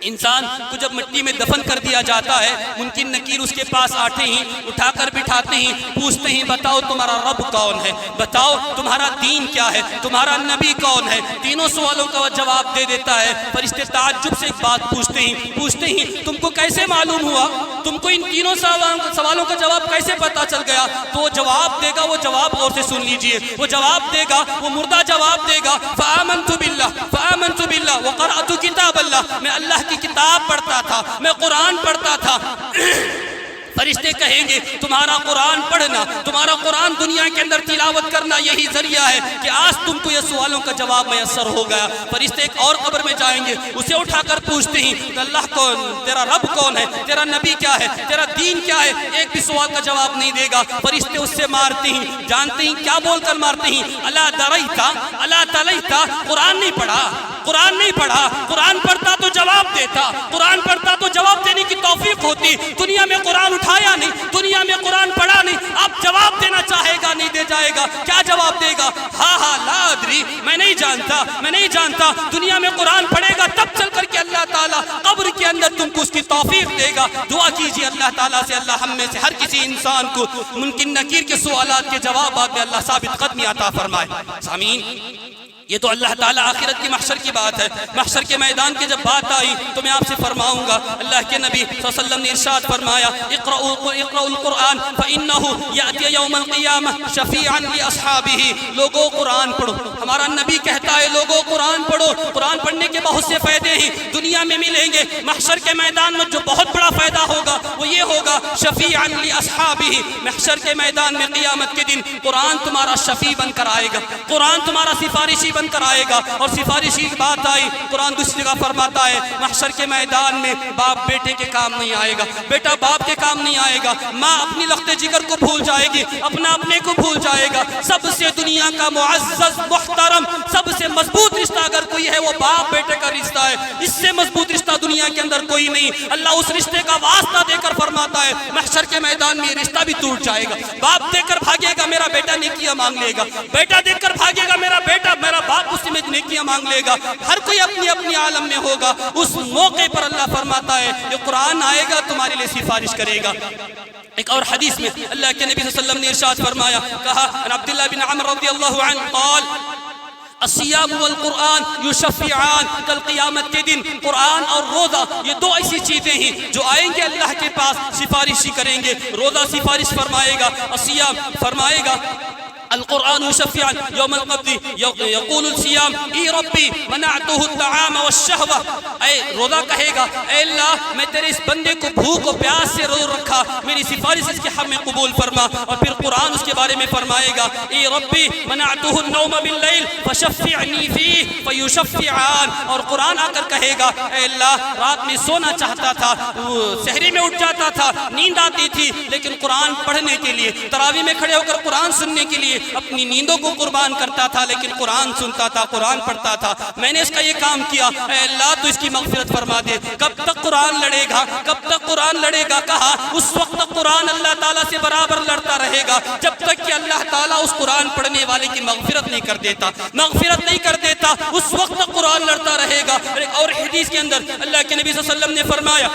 Speaker 1: انسان کو جب مٹی میں دفن کر دیا جاتا ہے منکر نکیر اس کے پاس آتے ہیں, اٹھا کر بٹھاتے ہیں, پوچھتے ہیں بتاؤ تمہارا رب کون ہے, بتاؤ تمہارا دین کیا ہے, تمہارا نبی کون ہے. تینوں سوالوں کا وہ جواب دے دیتا ہے. فرشتے تعجب سے ایک بات پوچھتے ہیں تم کو کیسے معلوم ہوا, تم کو ان تینوں سوالوں کا جواب کیسے پتا چل گیا. تو وہ جواب دے گا, وہ جواب غور سے سن لیجئے, وہ جواب دے گا, وہ مردہ جواب دے گا فآمنت باللہ وقرأت کتاب اللہ, میں اللہ کی کتاب پڑھتا تھا, میں قرآن پڑھتا تھا. فرشتے کہیں گے تمہارا قرآن پڑھنا, تمہارا قرآن دنیا کے اندر تلاوت کرنا یہی ذریعہ ہے کہ آج تم کو یہ سوالوں کا جواب میسر ہو گیا. فرشتے ایک اور قبر میں جائیں گے, اسے اٹھا کر پوچھتے ہیں اللہ کون, تیرا رب کون ہے, تیرا نبی کیا ہے, تیرا دین کیا ہے. ایک بھی سوال کا جواب نہیں دے گا. فرشتے اس سے مارتے ہیں, جانتے ہیں کیا بول کر مارتے ہیں الا دریتا الا تلیتا, قرآن نہیں پڑھا, قرآن پڑھتا تو جواب دیتا, قرآن پڑھتا تو جواب دینے کی توفیق ہوتی. دنیا میں قرآن اٹھایا نہیں, دنیا میں قرآن پڑھا نہیں, اب جواب دینا چاہے گا نہیں دے جائے گا. کیا جواب دے گا, ہاں لا ادری, میں نہیں جانتا. دنیا میں قرآن پڑھے گا تب چل کر کے اللہ تعالیٰ قبر کے اندر تم کو اس کی توفیق دے گا. دعا کیجیے اللہ تعالیٰ سے اللہ ہم میں سے ہر کسی انسان کو منکر نکیر کے سوالات کے جوابات میں اللہ ثابت قدمی عطا فرمائے. سامعین, یہ تو اللہ تعالیٰ آخرت کی محشر کی بات ہے. محشر کے میدان کی جب بات آئی تو میں آپ سے فرماؤں گا اللہ کے نبی صلی اللہ علیہ وسلم نے ارشاد فرمایا اقرأوا القرآن فإنه يأتي يوم القيامة شفيعا لأصحابه. لوگوں قرآن پڑھو, ہمارا نبی کہتا ہے لوگوں قرآن پڑھو. قرآن پڑھنے کے بہت سے فائدے ہیں دنیا میں ملیں گے. محشر کے میدان میں جو بہت بڑا فائدہ ہوگا وہ یہ ہوگا شفيعا لأصحابه. محشر کے میدان میں قیامت کے دن قرآن تمہارا شفیع بن کر آئے گا, قرآن تمہارا سفارشی بن کر آئے گا. اور سفارشی کی بات آئی, قرآن دوسری جگہ فرماتا ہے محشر کے میدان میں باپ بیٹے کے کام نہیں آئے گا, بیٹا باپ کے کام نہیں آئے گا, ماں اپنی لخت جگر کو بھول جائے گی, اپنا اپنے کو بھول جائے گا. سب سے دنیا کا معزز محترم سب سے مضبوط رشتہ اگر کوئی ہے وہ باپ بیٹے کا رشتہ ہے. اس سے مضبوط رشتہ دنیا کے اندر کوئی نہیں. اللہ اس رشتے کا واسطہ دے کر فرماتا ہے محشر کے میدان میں یہ رشتہ بھی ٹوٹ جائے گا. باپ دیکھ کر بھاگے گا میرا بیٹا نیکیاں مانگ لے گا, بیٹا دیکھ کر بھاگے گا میرا باپ اس میں نیکیاں مانگ لے گا. ہر کوئی اپنی اپنی عالم میں ہوگا. اس موقع پر اللہ فرماتا ہے یہ قرآن آئے گا تمہارے لیے سفارش کرے گا. ایک اور حدیث میں اللہ کے نبی صلی اللہ علیہ وسلم نے ارشاد فرمایا, کہا عبداللہ بن عمر رضی اللہ عنہ قال الصیام والقرآن یشفعان. کل قیامت کے دن قرآن اور روزہ یہ دو ایسی چیزیں ہیں جو آئیں گے اللہ کے پاس سفارشی کریں گے. روزہ سفارش فرمائے گا, الصیام فرمائے گا, القرآن يشفع يوم القبض. يقول الصيام اے ربی منعته الطعام والشهوة. اے روزہ کہے گا اے اللہ میں تیرے اس بندے کو بھوک و پیاس سے روک رکھا, میری سفارش اس کے حق میں قبول فرما. اور پھر قرآن اس کے بارے میں فرمائے گا اے ربی منعته النوم باللیل فشفعنی فیہ فیشفعان. اور قرآن آ کر کہے گا اے اللہ رات میں سونا چاہتا تھا, سحری میں اٹھ جاتا تھا, نیند آتی تھی, لیکن قرآن پڑھنے کے لیے, تراویح میں کھڑے ہو کر قرآن سننے کے لیے اپنی نیندوں کو قربان کرتا تھا لیکن قرآن سنتا تھا، قرآن پڑھتا تھا۔ میں نے اس کا یہ کام کیا، اے اللہ تو اس کی مغفرت فرما دے۔ کب تک قرآن لڑے گا؟ کب تک قرآن لڑے گا؟ کہا اس وقت تک قرآن اللہ تعالیٰ سے برابر لڑتا رہے گا جب تک کہ اللہ تعالیٰ اس قرآن پڑھنے والے کی مغفرت نہیں کر دیتا، مغفرت نہیں کر دیتا، اس وقت تک قرآن لڑتا رہے گا۔ اور حدیث کے اندر اللہ کے نبی صلی اللہ علیہ وسلم نے فرمایا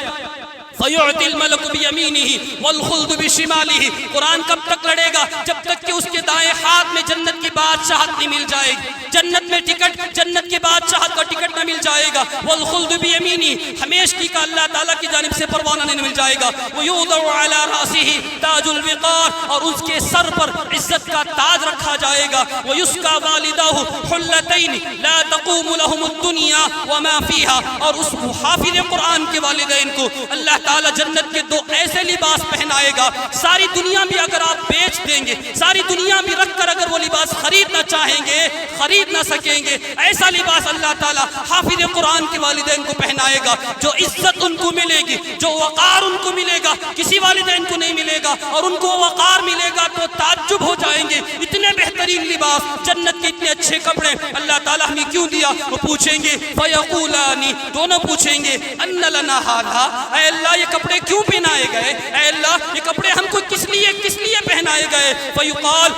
Speaker 1: فَيُعْتِ الْمَلَكُ بِيَمِينِهِ وَالْخُلْدُ بِشِمَالِهِ۔ قرآن کب تک لڑے گا؟ جب تک کہ اس کے دائیں ہاتھ میں جنت کی بادشاہت نہیں مل جائے گی، جنت میں ٹکٹ، جنت کی بادشاہت کا ٹکٹ نہ مل جائے گا۔ وَالْخُلْدُ بِيَمِينِهِ، ہمیشگی کا اللہ تعالیٰ کی جانب سے پروانہ نہیں مل جائے گا۔ وَيُوضَعُ عَلَى رَأْسِهِ تَاجُ الْوِقَارِ، اور اس کے سر پر عزت کا تاج رکھا جائے گا۔ وَيُسْقَى وَالِدَاهُ حُلَّتَيْنِ لَا تَقُومُ لَهُمُ الدُّنْيَا وَمَا فِيهَا، اور اس حافظ قرآن کے والدین کو اللہ تعالیٰ جنت کے دو ایسے لباس پہنائے گا، ساری دنیا بھی اگر آپ بیچ دیں گے، ساری دنیا بھی رکھ کر اگر وہ لباس خریدنا چاہیں گے خرید نہ سکیں گے، ایسا لباس اللہ تعالیٰ حافظ قرآن کے والدین کو پہنائے گا، جو عزت ان کو ملے گی، جو وقار ان کو ملے گا، کسی والدین کو نہیں ملے گا، اور ان کو وقار ملے گا تو تعجب ہو جائیں گے، اتنے بہترین لباس، جنت کے اتنے اچھے کپڑے اللہ تعالیٰ ہمیں کیوں دیا؟ وہ پوچھیں گے فَيَقُولَانِ، دونوں پوچھیں گے أَنَّ لَنَا هَذَا، اے اللہ یہ کپڑے کیوں پہنائے گئے؟ اے اللہ یہ کپڑے ہم کو کس لیے پہنائے گئے؟ فیقال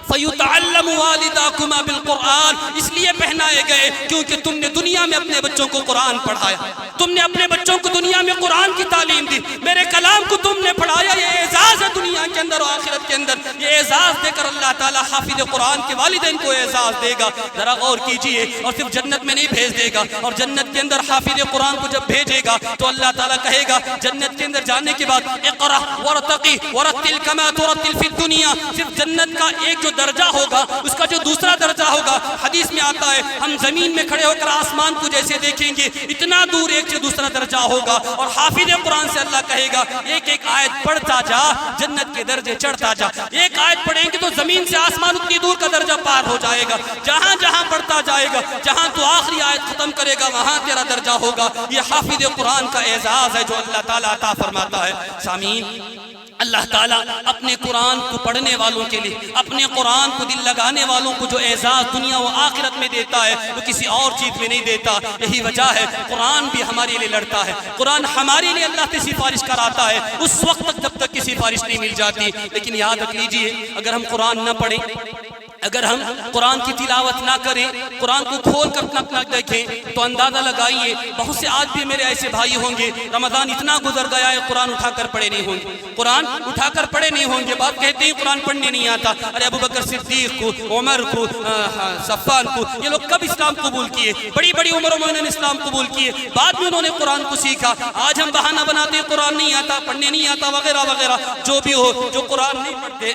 Speaker 1: فَيُتَعَلَّمُ وَالِدَاكُمَا بِالْقُرْآنِ، اس لیے پہنائے گئے کیونکہ تم نے دنیا میں اپنے بچوں کو قرآن پڑھایا، تم نے اپنے بچوں کو دنیا میں قرآن کی تعلیم دی، میرے کلام کو تم نے پڑھایا۔ یہ اعزاز ہے دنیا کے اندر اور آخرت کے اندر، یہ اعزاز دے کر اللہ تعالیٰ حافظ قرآن کے والدین کو اعزاز دے گا۔ ذرا غور کیجئے، اور صرف جنت میں نہیں بھیج دے گا، اور جنت کے اندر حافظ قرآن کو جب بھیجے گا تو اللہ تعالیٰ کہے گا جنت کے اندر جانے کے بعد اقرأ ورتقی ورتل کما ترتل فی الدنیا، صرف جنت کا ایک جو درجہ ہوگا اس کا جو دوسرا درجہ ہوگا، حدیث میں آتا ہے ہم زمین میں کھڑے ہو کر آسمان کو جیسے دیکھیں گے اتنا دور ایک سے دوسرا درجہ ہوگا، اور حافظ قرآن سے اللہ کہے گا ایک ایک آیت پڑھتا جا، جنت کے درجے چڑھتا جا، ایک آیت پڑھیں گے تو زمین سے آسمان اتنی دور کا درجہ پار ہو جائے گا، جہاں جہاں پڑھتا جائے گا، جہاں تو آخری آیت ختم کرے گا وہاں تیرا درجہ ہوگا۔ یہ حافظ قرآن کا اعزاز ہے جو اللہ تعالیٰ عطا فرماتا ہے۔ سامعین، اللہ تعالیٰ اپنے قرآن کو پڑھنے والوں کے لیے، اپنے قرآن کو دل لگانے والوں کو جو اعزاز دنیا و آخرت میں دیتا ہے وہ کسی اور چیز میں نہیں دیتا۔ یہی وجہ ہے قرآن بھی ہمارے لیے لڑتا ہے، قرآن ہمارے لیے اللہ سے سفارش کراتا ہے اس وقت تک جب تک کہ سفارش نہیں مل جاتی۔ لیکن یاد رکھ لیجئے، اگر ہم قرآن نہ پڑھیں، اگر ہم قرآن کی تلاوت نہ کریں، قرآن کو کھول کر نہ دیکھیں تو اندازہ لگائیے بہت سے آج بھی میرے ایسے بھائی ہوں گے رمضان اتنا گزر گیا ہے قرآن اٹھا کر پڑھے نہیں ہوں گے، قرآن اٹھا کر پڑھے نہیں ہوں گے، باپ کہتے ہیں قرآن پڑھنے نہیں آتا۔ ارے ابو بکر صدیق کو، عمر کو، صفان کو، یہ لوگ کب اسلام قبول کیے؟ بڑی بڑی عمروں میں انہوں نے اسلام قبول کیے، بعد میں انہوں نے قرآن کو سیکھا۔ آج ہم بہانہ بناتے ہیں قرآن نہیں آتا، پڑھنے نہیں آتا وغیرہ وغیرہ، جو بھی ہو، جو قرآن نہیں پڑھتے،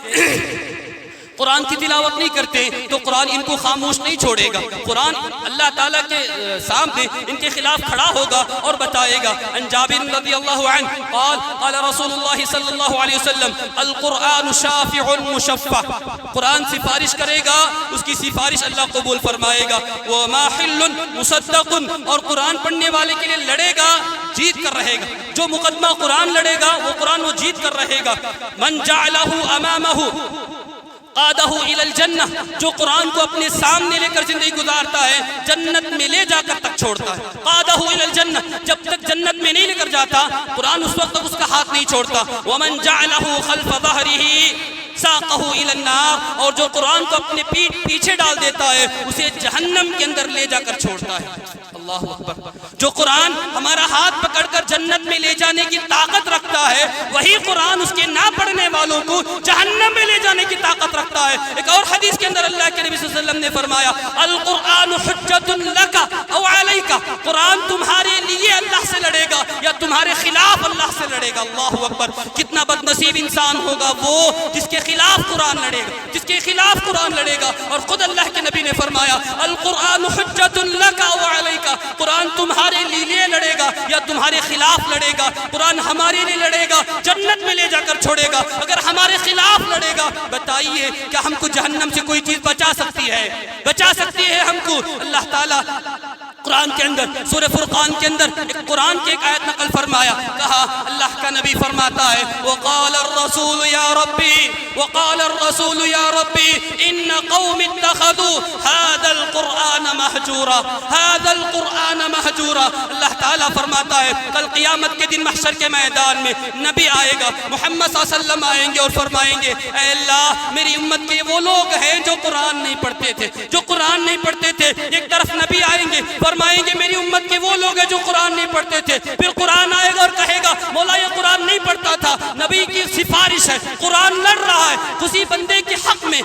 Speaker 1: قرآن کی تلاوت نہیں کرتے تو قرآن ان کو خاموش نہیں چھوڑے گا، قرآن اللہ تعالیٰ کے سامنے ان کے خلاف کھڑا ہوگا اور بتائے گا۔ ان جابر رضی اللہ عنہ قال قال رسول اللہ صلی اللہ علیہ وسلم القرآن شافع مشفع، قرآن سفارش کرے گا، اس کی سفارش اللہ قبول فرمائے گا۔ وماحل مصدق، اور قرآن پڑھنے والے کے لیے لڑے گا، جیت کر رہے گا، جو مقدمہ قرآن لڑے گا وہ قرآن وہ جیت کر رہے گا۔ من جعلہ امامہ قادہ الی الجنہ، جو قرآن کو اپنے سامنے لے کر زندگی گزارتا ہے جنت میں لے جا کر تک چھوڑتا ہے۔ قادہ الی الجنہ، جب تک جنت میں نہیں لے کر جاتا قرآن اس وقت تک اس کا ہاتھ نہیں چھوڑتا۔ ومن جعلہ خلف ظہرہ ساقہ الی النار، اور جو قرآن کو اپنے پیچھے ڈال دیتا ہے اسے جہنم کے اندر لے جا کر چھوڑتا ہے۔ اللہ اکبر، جو قرآن ہمارا ہاتھ پکڑ کر جنت میں لے جانے کی طاقت رکھتا ہے وہی قرآن اس کے نہ پڑھنے والوں کو جہنم میں لے جانے کی طاقت رکھتا ہے۔ ایک اور حدیث کے اندر اللہ کے نبی صلی اللہ علیہ وسلم نے فرمایا القرآن حجت لک او علیک، قرآن تمہارے لیے اللہ سے لڑے گا یا تمہارے خلاف اللہ سے لڑے گا۔ اللہ اکبر، کتنا بد نصیب انسان ہوگا وہ جس کے خلاف قرآن لڑے گا، جس کے خلاف قرآن لڑے گا۔ اور خود اللہ کے نبی نے فرمایا القرآن حجت لک او علیک، قرآن تمہارے لیے لڑے گا یا تمہارے خلاف لڑے گا۔ قرآن ہمارے لیے لڑے گا، جنت میں لے جا کر چھوڑے گا، اگر ہمارے خلاف لڑے گا بتائیے کیا ہم کو جہنم سے کوئی چیز بچا سکتی ہے؟ بچا سکتی ہے ہم کو؟ اللہ تعالیٰ قرآن کے اندر سورہ فرقان کے اندر ایک قرآن کی ایک آیت نقل فرمایا، کہا اللہ کا نبی فرماتا ہے وقال الرسول یا ربی ان قوم اتخذوا هذا القرآن مہجورا اللہ تعالیٰ فرماتا ہے کل قیامت کے دن محشر کے میدان میں نبی آئے گا، محمد صلی اللہ علیہ وسلم آئیں گے اور فرمائیں گے اے اللہ میری امت کے وہ لوگ ہیں جو قرآن نہیں پڑھتے تھے، ایک طرف نبی آئیں گے فرمائیں گے میری امت کے وہ لوگ ہیں جو قرآن نہیں پڑھتے تھے، پھر قرآن آئے گا اور کہے گا مولا یہ قرآن نہیں پڑھتا تھا، نبی کی سفارش ہے، قرآن لڑ رہا ہے کسی بندے کے حق میں،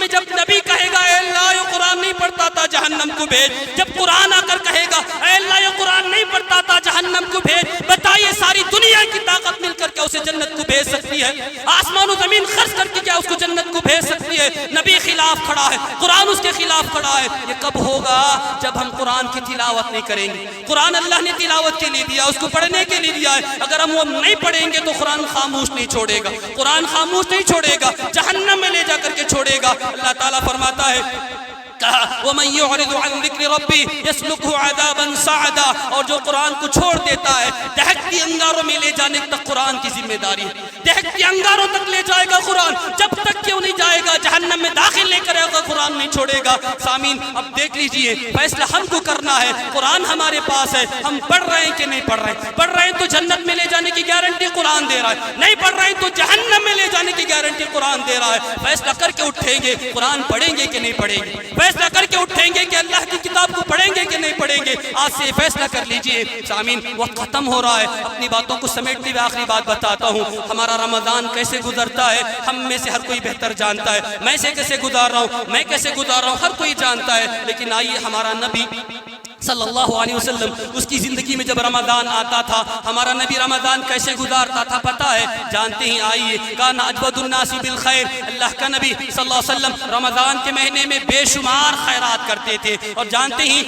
Speaker 1: جب نبی کہے گا اے اللہ یہ قرآن نہیں پڑھتا تھا جہنم کو بھیج، جب قرآن آ کر کہے گا اے اللہ یہ قرآن نہیں پڑھتا تھا جہنم کو بھیج، بتائیے ساری دنیا کی طاقت مل کر کیا اسے جنت کو بھیج سکتی ہے؟ آسمان و زمین خرچ کر کے کیا اس کو جنت کو بھیج سکتی ہے؟ نبی خلاف کھڑا ہے، قرآن اس کے خلاف کھڑا ہے۔ یہ کب ہوگا؟ جب ہم قرآن کی تلاوت نہیں کریں گے۔ قرآن اللہ نے تلاوت کے لیے دیا، اس کو پڑھنے کے لیے دیا ہے، اگر ہم وہ نہیں پڑھیں گے تو قرآن خاموش نہیں چھوڑے گا، جہنم میں لے جا کر کے چھوڑے گا۔ اللہ تعالیٰ فرماتا ہے وَمَن يُعْرِضُ عَن ذِكْرِ رَبِّهِ يَسْلُكْهُ عَذَابًا صَعَدًا، اور جو قرآن کو چھوڑ دیتا ہے دہکتی انگاروں میں لے جانے تک قرآن کی ذمہ داری ہے، دہکتی انگاروں تک لے جائے گا قرآن، جب تک کیوں نہیں جائے گا جہنم میں داخل لے کر آئے گا، قرآن نہیں چھوڑے گا۔ سامعین اب دیکھ لیجئے فیصلہ ہم کو کرنا ہے، قرآن ہمارے پاس ہے، ہم پڑھ رہے ہیں کہ نہیں پڑھ رہے ہیں؟ پڑھ رہے ہیں تو جنت میں لے جانے کی گارنٹی قرآن دے رہا ہے، نہیں پڑھ رہے ہیں تو جہنم میں لے جانے کی گارنٹی قرآن دے رہا ہے۔ فیصلہ کر کے اٹھیں گے قرآن پڑھیں گے کہ نہیں پڑھیں گے، فیصلہ کر کے اٹھیں گے کہ اللہ کی کتاب کو پڑھیں گے کہ نہیں پڑھیں گے، آج سے فیصلہ کر لیجئے۔ سامعین وقت ختم ہو رہا ہے، اپنی باتوں کو سمیٹتے ہوئے آخری بات بتاتا ہوں، ہمارا رمضان کیسے گزرتا ہے ہم میں سے ہر کوئی بہتر جانتا ہے، میں سے کیسے گزار رہا ہوں، میں کیسے گزار رہا ہوں، ہر کوئی جانتا ہے، لیکن آئیے ہمارا نبی صلی اللہ علیہ وسلم اس کی زندگی میں جب رمضان آتا تھا ہمارا نبی رمضان کیسے گزارتا تھا پتہ ہے؟ جانتے ہیں، آئیے کان اجود الناس بالخیر، اللہ کا نبی صلی اللہ علیہ وسلم رمضان کے مہینے میں بے شمار خیرات کرتے تھے، اور جانتے ہیں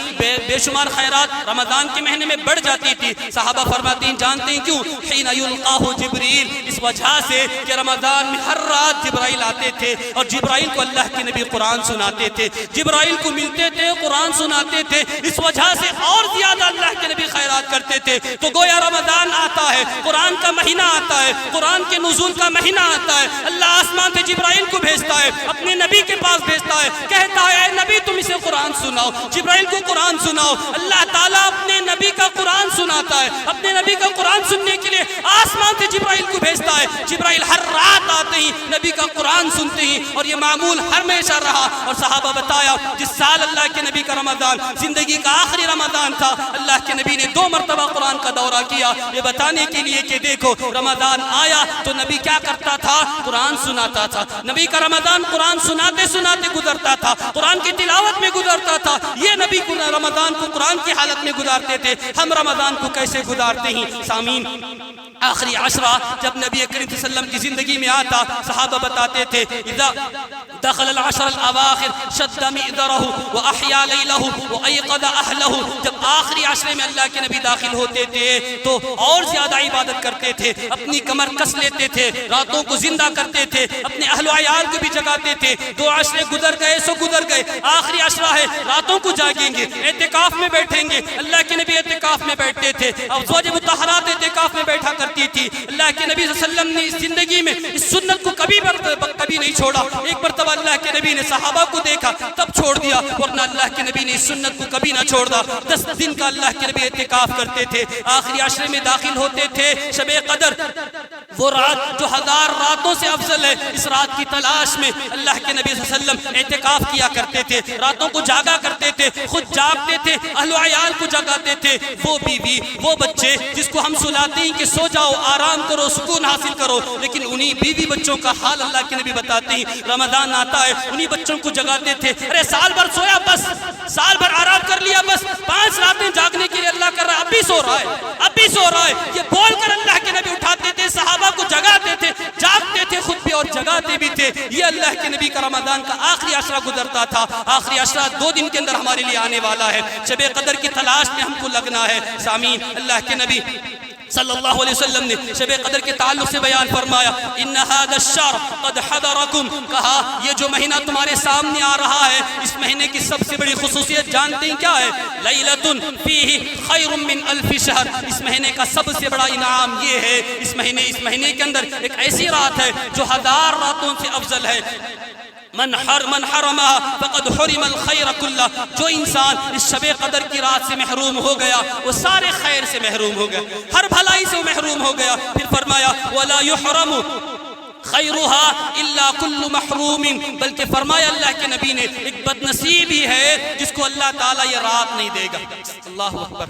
Speaker 1: بے شمار خیرات رمضان کے مہینے میں بڑھ جاتی تھی۔ صحابہ فرماتے ہیں جانتے ہیں کیوں؟ حین یلقاہ جبریل، اس وجہ سے کہ رمضان میں ہر رات جبرائیل آتے تھے اور جبرائیل کو اللہ کے نبی قرآن سناتے تھے، جبرائیل کو ملتے تھے قرآن سناتے تھے، اس وجہ سے اور زیادہ اللہ کے نبی خیرات کرتے تھے۔ تو گویا رمضان آتا ہے، قرآن کا مہینہ آتا ہے، قرآن کے نزول کا مہینہ آتا ہے، اللہ آسمان سے جبرائیل کو بھیجتا ہے، اپنے نبی کے پاس بھیجتا ہے، کہتا ہے اے نبی تم اسے قرآن سناؤ، جبرائیل کو قرآن سناؤ۔ اللہ تعالیٰ اپنے نبی کا قرآن سناتا ہے، اپنے نبی کا قرآن سننے کے لیے آسمان سے جبرائیل کو بھیجتا ہے، جبرائیل ہر رات آتے ہی نبی کا قرآن سنتے ہیں، اور یہ معمول ہمیشہ رہا۔ اور صحابہ بتایا جس سال اللہ کے نبی کا رمضان زندگی کا آخری رمضان تھا، اللہ کے نبی نے 2 مرتبہ قرآن کا دورہ کیا، یہ بتانے کے لیے کہ دیکھو رمضان آیا تو نبی کیا کرتا تھا؟ قرآن سناتا تھا۔ نبی کا رمضان قرآن سناتے سناتے گزرتا تھا، قرآن کی تلاوت میں گزرتا تھا۔ یہ نبی کو رمضان کو قرآن کی حالت میں گزارتے تھے، ہم رمضان کو کیسے گزارتے ہیں؟ سامعین آخری عشرہ جب نبی کریم صلی اللہ علیہ وسلم کی زندگی میں آتا، صحابہ بتاتے تھے اذا دخل العشر الاواخر شد مئذرہ واحیا لیلہ وایقظ اہلہ، جب آخری عشرے میں اللہ کے نبی داخل ہوتے تھے تو اور زیادہ عبادت کرتے تھے، اپنی کمر کس لیتے تھے، راتوں کو زندہ کرتے تھے، اپنے اہل و عیال کو بھی جگاتے تھے۔ 2 عشرے گزر گئے سو گزر گئے، آخری عشرہ ہے، راتوں کو جاگیں گے، اعتکاف میں بیٹھیں گے۔ اللہ کے نبی اعتکاف میں بیٹھتے تھے، ازواج مطہرات اعتکاف میں بیٹھا کرتی تھی۔ اللہ کے نبی صلی اللہ علیہ وسلم نے اس زندگی میں اس سنت کو کبھی نہیں چھوڑا۔ ایک مرتبہ اللہ کے نبی نے صحابہ کو دیکھا تب چھوڑ دیا، ورنہ اللہ کے نبی نے اس سنت کو کبھی نہ چھوڑا۔ 10 دن کا اللہ کے نبی اعتکاف کرتے تھے، آخری عشرے میں داخل ہوتے تھے۔ شب قدر وہ رات جو 1000 راتوں سے افضل ہے، اس رات کی تلاش میں اللہ کے نبی صلی اللہ علیہ وسلم اعتکاف کیا کرتے تھے، راتوں کو جاگا کرتے تھے، خود جاگتے تھے، اہل و عیال کو جگاتے تھے۔ وہ بیوی وہ بچے جس کو ہم سلاتے ہیں کہ سو جاؤ آرام کرو سکون حاصل کرو، لیکن انہی بیوی بچوں کا حال اللہ کے نبی بتاتے ہیں۔ رمضان آتا ہے انہی بچوں کو جگاتے تھے، ارے سال بھر سویا بس، سال بھر آرام کر لیا بس، 5 راتیں جاگنے کے لیے اللہ کر رہا ہے، اب بھی سو رہا ہے، اب بھی سو رہا ہے، یہ بول کر اللہ کے نبی اٹھاتے تھے، صحابہ کو جگاتے تھے، جاگتے تھے خود بھی اور جگاتے بھی تھے۔ یہ اللہ کے نبی کا رمضان کا آخری عشرہ گزرتا تھا۔ آخری عشرہ 2 دن کے اندر ہمارے لیے آنے والا ہے، شب قدر کی تلاش میں ہم کو لگنا ہے۔ سامعین اللہ کے نبی صلی اللہ علیہ وسلم نے شب قدر کے تعلق سے بیان فرمایا ان هذا الشهر قد حضرکم، کہا یہ جو مہینہ تمہارے سامنے آ رہا ہے اس مہینے کی سب سے بڑی خصوصیت جانتے ہیں کیا ہے؟ لیلۃ فیہ خیر من الف شہر، اس مہینے کا سب سے بڑا انعام یہ ہے اس مہینے کے اندر ایک ایسی رات ہے جو 1000 راتوں سے افضل ہے۔ من حرمها فقد حرم الخیر کلہ، جو انسان اس شب قدر کی رات سے محروم ہو گیا وہ سارے خیر سے محروم ہو گیا، ہر بھلائی سے وہ محروم ہو گیا۔ پھر فرمایا ولا يحرم خیرها الا کل محروم، بلکہ فرمایا اللہ کے نبی نے ایک بد نصیب ہی ہے جس کو اللہ تعالیٰ یہ رات نہیں دے گا۔ اللہ اکبر۔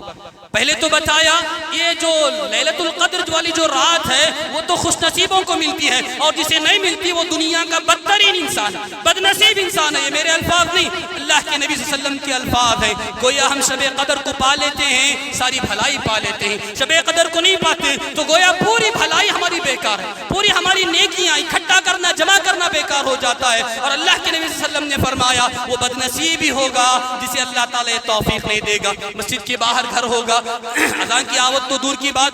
Speaker 1: پہلے تو بتایا یہ جو لیلۃ القدر والی جو رات ہے وہ تو خوش نصیبوں کو ملتی ہے، اور جسے نہیں ملتی وہ دنیا کا بدترین انسان، بد نصیب انسان ہے۔ یہ میرے الفاظ نہیں، اللہ کے نبی صلی اللہ علیہ وسلم کے الفاظ ہیں۔ گویا ہم شب قدر کو پا لیتے ہیں ساری بھلائی پا لیتے ہیں، شب قدر کو نہیں پاتے تو گویا پوری بھلائی ہماری بیکار ہے، پوری ہماری نیکیاں اکٹھا کرنا جمع کرنا بیکار ہو جاتا ہے۔ اور اللہ کے نبی صلی اللہ علیہ وسلم نے فرمایا وہ بد نصیب ہی ہوگا جسے اللہ تعالیٰ توفیق نہیں دے گا۔ مسجد کے باہر گھر ہوگا، اذان کی آواز تو دور کی بات،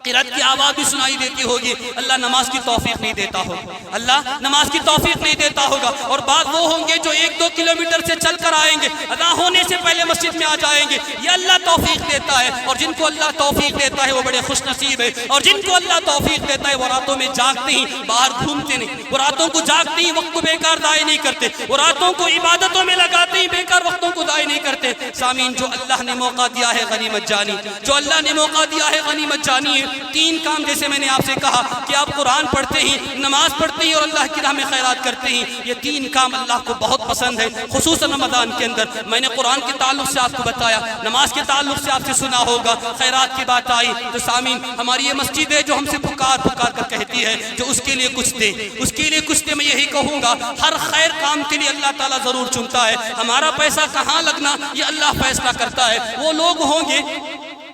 Speaker 1: قرات کی آواز بھی سنائی دیتی ہوگی، اللہ نماز کی توفیق نہیں دیتا ہوگا، اللہ نماز کی توفیق نہیں دیتا ہوگا۔ اور بعض وہ ہوں گے جو 1-2 کلومیٹر سے چل کر آئیں گے، اذان ہونے سے پہلے مسجد میں آ جائیں گے، یہ اللہ توفیق دیتا ہے۔ اور جن کو اللہ توفیق دیتا ہے وہ بڑے خوش نصیب ہے، اور جن کو اللہ توفیق دیتا ہے وہ راتوں میں جاگتے ہی باہر گھومتے نہیں، وہ راتوں کو جاگتے ہی وقت کو بیکار ضائع نہیں کرتے، وہ راتوں کو عبادتوں میں لگاتے ہی بیکار وقتوں کو ضائع نہیں کرتے۔ سامعین، جو اللہ نے موقع دیا ہے غنیمت جانی، جو اللہ نے موقع دیا ہے غنیمت جانی ہے۔ 3 کام جیسے میں نے آپ سے کہا کہ آپ قرآن پڑھتے ہی، نماز پڑھتے ہی اور اللہ کی راہ میں خیرات کرتے ہی، یہ 3 کام اللہ کو بہت پسند ہے، خصوصاً رمضان کے اندر۔ میں نے قرآن کے تعلق سے آپ کو بتایا، نماز کے تعلق سے آپ سے سنا ہوگا، خیرات کی بات آئی تو سامعین ہماری یہ مسجد ہے جو ہم سے پکار پکار کر کہتی ہے جو اس کے لیے کچھ دے، اس کے لیے کچھ دے۔ میں یہی کہوں گا ہر خیر کام کے لیے اللہ تعالیٰ ضرور چنتا ہے، ہمارا پیسہ کہاں لگنا یہ اللہ فیصلہ کرتا ہے۔ وہ لوگ ہوں گے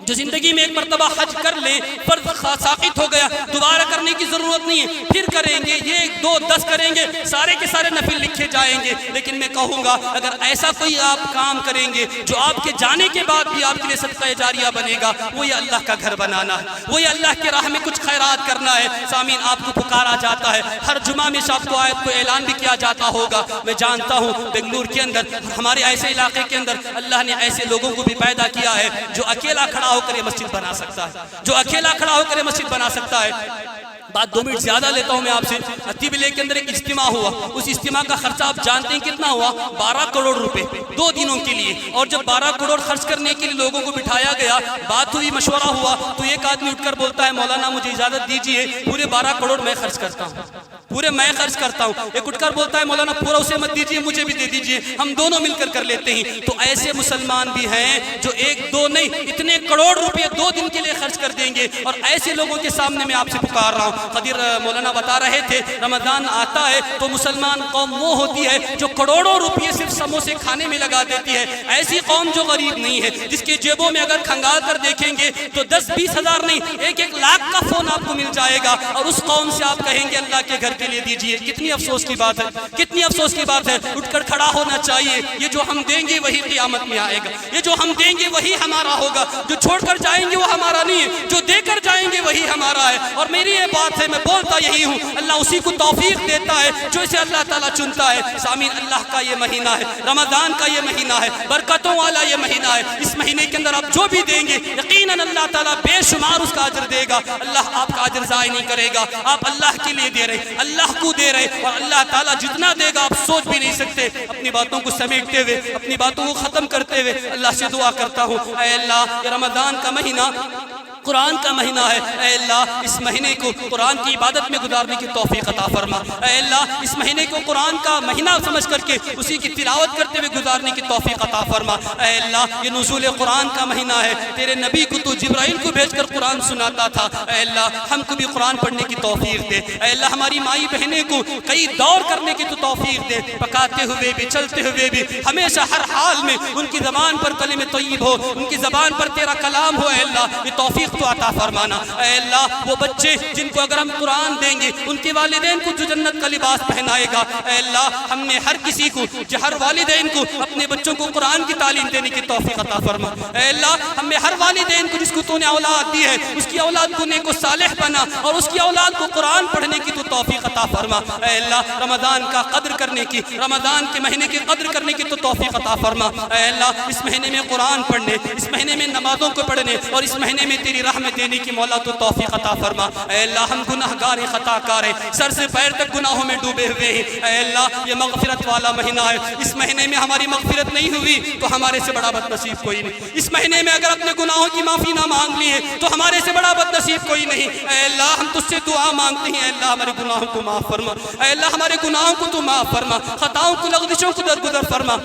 Speaker 1: جو زندگی میں ایک مرتبہ حج کر لے، فرض ساقط ہو گیا، دوبارہ کرنے کی ضرورت نہیں ہے، پھر کریں گے، یہ 2-10 کریں گے، سارے کے سارے نفل لکھے جائیں گے۔ لیکن میں کہوں گا اگر ایسا کوئی آپ کام کریں گے جو آپ کے جانے کے بعد بھی آپ کے لیے صدقہ جاریہ بنے گا، وہ یہ اللہ کا گھر بنانا ہے، وہ یہ اللہ کے راہ میں کچھ خیرات کرنا ہے۔ سامعین، آپ کو پکارا جاتا ہے، ہر جمعہ میں شب کو آیت کو اعلان بھی کیا جاتا ہوگا۔ میں جانتا ہوں بنگلور کے اندر، ہمارے ایسے علاقے کے اندر اللہ نے ایسے لوگوں کو بھی پیدا کیا ہے جو اکیلا کھڑا ہو کر یہ مسجد بنا سکتا ہے، جو اکیلا کھڑا ہو کر یہ مسجد بنا سکتا ہے۔ بات 2 منٹ زیادہ لیتا ہوں میں آپ سے۔ اتیبلے کے اندر ایک اجتماع ہوا، اس اجتماع کا خرچہ آپ جانتے ہیں کتنا ہوا؟ 12 کروڑ روپے 2 دنوں کے لیے۔ اور جب 12 کروڑ خرچ کرنے کے لیے لوگوں کو بٹھایا گیا، بات ہوئی، مشورہ ہوا، تو ایک آدمی اٹھ کر بولتا ہے مولانا مجھے اجازت دیجئے، پورے 12 کروڑ میں خرچ کرتا ہوں، پورے میں خرچ کرتا ہوں۔ ایک اٹھ کر بولتا ہے مولانا پورا اسے مت دیجئے، مجھے بھی دے دیجئے، ہم دونوں مل کر لیتے ہیں۔ تو ایسے مسلمان بھی ہیں جو 1-2 نہیں اتنے کروڑ روپے 2 دن کے لیے خرچ کر دیں گے۔ اور ایسے لوگوں کے سامنے میں آپ سے پکار رہا ہوں۔ قدیر مولانا بتا رہے تھے رمضان آتا ہے تو مسلمان قوم وہ ہوتی ہے جو کروڑوں روپے صرف سموسے کھانے میں لگا دیتی ہے۔ ایسی قوم جو غریب نہیں ہے، جس کے جیبوں میں اگر کھنگال کر دیکھیں گے تو 10-20 ہزار نہیں 1-1 لاکھ کا فون آپ کو مل جائے گا، اور اس قوم سے آپ کہیں گے اللہ کے گھر کے لیے دیجئے۔ کتنی افسوس کی بات ہے، کتنی افسوس کی بات ہے۔ اٹھ کر کھڑا ہونا چاہیے۔ یہ جو ہم دیں گے وہی قیامت میں آئے گا، یہ جو ہم دیں گے وہی ہمارا ہوگا، جو چھوڑ کر جائیں گے وہ ہمارا نہیں ہے، جو دے کر جائیں گے وہی ہمارا ہے۔ اور میری یہ بات ہے، میں بولتا یہی ہوں، اللہ اسی کو توفیق دیتا ہے جو اسے اللہ تعالیٰ چنتا ہے۔ سامعین، اللہ کا یہ مہینہ ہے، رمضان کا یہ مہینہ ہے، برکتوں والا یہ مہینہ ہے۔ اس مہینے کے اندر آپ جو بھی دیں گے یقیناً اللہ تعالیٰ بے شمار اس کا اجر دے گا۔ اللہ آپ کا اجر ضائع نہیں کرے گا، آپ اللہ کے لیے دے رہے، اللہ کو دے رہے، اور اللہ تعالیٰ جتنا دے گا آپ سوچ بھی نہیں سکتے۔ اپنی باتوں کو سمیٹتے ہوئے، اپنی باتوں کو ختم کرتے ہوئے اللہ سے دعا کرتا ہوں، اے اللہ یہ رمضان کا مہینہ قرآن کا مہینہ ہے، اے اللہ اس مہینے کو قرآن کی عبادت میں گزارنے کی توفیق عطا فرما۔ اے اللہ اس مہینے کو قرآن کا مہینہ سمجھ کر کے اسی کی تلاوت کرتے ہوئے گزارنے کی توفیق عطا فرما۔ اے اللہ یہ نزول قرآن کا مہینہ ہے، تیرے نبی کو تو جبرائیل کو بھیج کر قرآن سناتا تھا، اے اللہ ہم کو بھی قرآن پڑھنے کی توفیق دے۔ اے اللہ ہماری مائی بہنیں کو کئی دور کرنے کی تو توفیق دے، پکاتے ہوئے بھی چلتے ہوئے بھی ہمیشہ ہر حال میں ان کی زبان پر کلمہ طیب ہو، ان کی زبان پر تیرا کلام ہو۔ اے اللہ یہ توفیق توفیق تو عطا فرمانا۔ اے اللہ وہ بچے جن کو اگر ہم قرآن دیں گے ان کے والدین کو جو جنت کا لباس پہنائے گا، اے اللہ ہم نے ہر کسی کو، ہر والدین کو اپنے بچوں کو قرآن کی تعلیم دینے کی توفیق عطا فرما۔ اے اللہ ہمیں ہر والدین کو جس کو تو نے اولاد دی ہے اس کی اولاد کو نیک و صالح بنا اور اس کی اولاد کو قرآن پڑھنے کی تو توفیق عطا فرما۔ اے اللہ رمضان کا قدر کرنے کی، رمضان کے مہینے کی قدر کرنے کی تو توفیق عطا فرما۔ اے اللہ اس مہینے میں قرآن پڑھنے، اس مہینے میں نمازوں کو پڑھنے اور اس مہینے میں تیری رحمت دینے کی مولا تو توفیق عطا فرما۔ اے اللہ ہم گناہگار خطا کار ہیں، سر سے پیر تک گناہوں میں ڈوبے ہوئے ہیں۔ اے اللہ یہ مغفرت والا مہینہ ہے، اس مہینے میں ہماری مغفرت نہیں ہوئی تو ہمارے سے بڑا بد نصیب کوئی نہیں۔ اس مہینے میں اگر اپنے گناہوں کی معافی نہ مانگ لیے تو ہمارے سے بڑا بد نصیب کوئی نہیں۔ اے اللہ ہم تجھ سے دعا مانگتے ہیں، اے اللہ ہمارے گناہوں کو معاف فرما، اے اللہ ہمارے گناہوں کو تو معاف فرما، خطاؤں کو لغزشوں کو درگزر فرما۔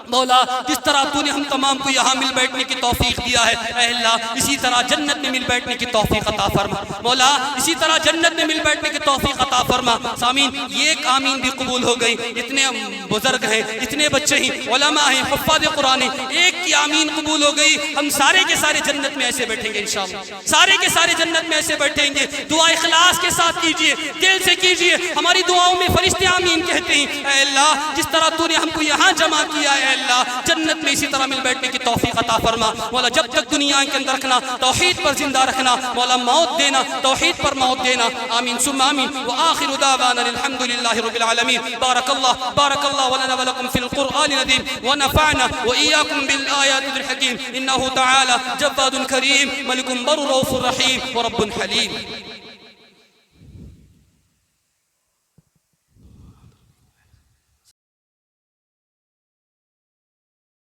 Speaker 1: مولا جس طرح تو نے ہم تمام کو یہاں مل بیٹھنے کی توفیق دیا ہے، اے اللہ اسی طرح جنت میں مل بیٹھنے کی توفیق عطا فرما۔ مولا اسی طرح جنت میں مل بیٹھنے کی توفیق عطا فرما۔ سامین یہ ایک آمین بھی قبول ہو گئی، اتنے بزرگ ہیں، اتنے بچے ہیں، علماء ہیں، حفاظ قرآن ہیں، ایک کی آمین قبول ہو گئی۔ ہم سارے کے سارے جنت میں ایسے بیٹھیں گے انشاءاللہ، سارے کے سارے جنت میں ایسے بیٹھیں گے۔ دعا اخلاص کے ساتھ کیجئے، دل سے کیجئے، ہماری دعاؤں میں فرشتے آمین کہتے ہیں۔ اے اللہ جس طرح تو نے ہم کو یہاں جمع کیا ہے، اے اللہ جنت میں اسی طرح مل بیٹھنے کی توفیق عطا فرما۔ مولا جب تک دنیا کے اندر رکھنا، توحید پر زندہ رکھنا، مولا موت دینا، توحید پر موت دینا، آمین ثم آمین۔ وآخر دعوانا الحمد للہ رب العالمین۔ بارک اللہ ولنا ولکم فی القرآن العظیم ونفعنا وإياكم بالآيات الحكيم إنه تعالى جواد كريم ملك بر رؤوف رحيم ورب حليم۔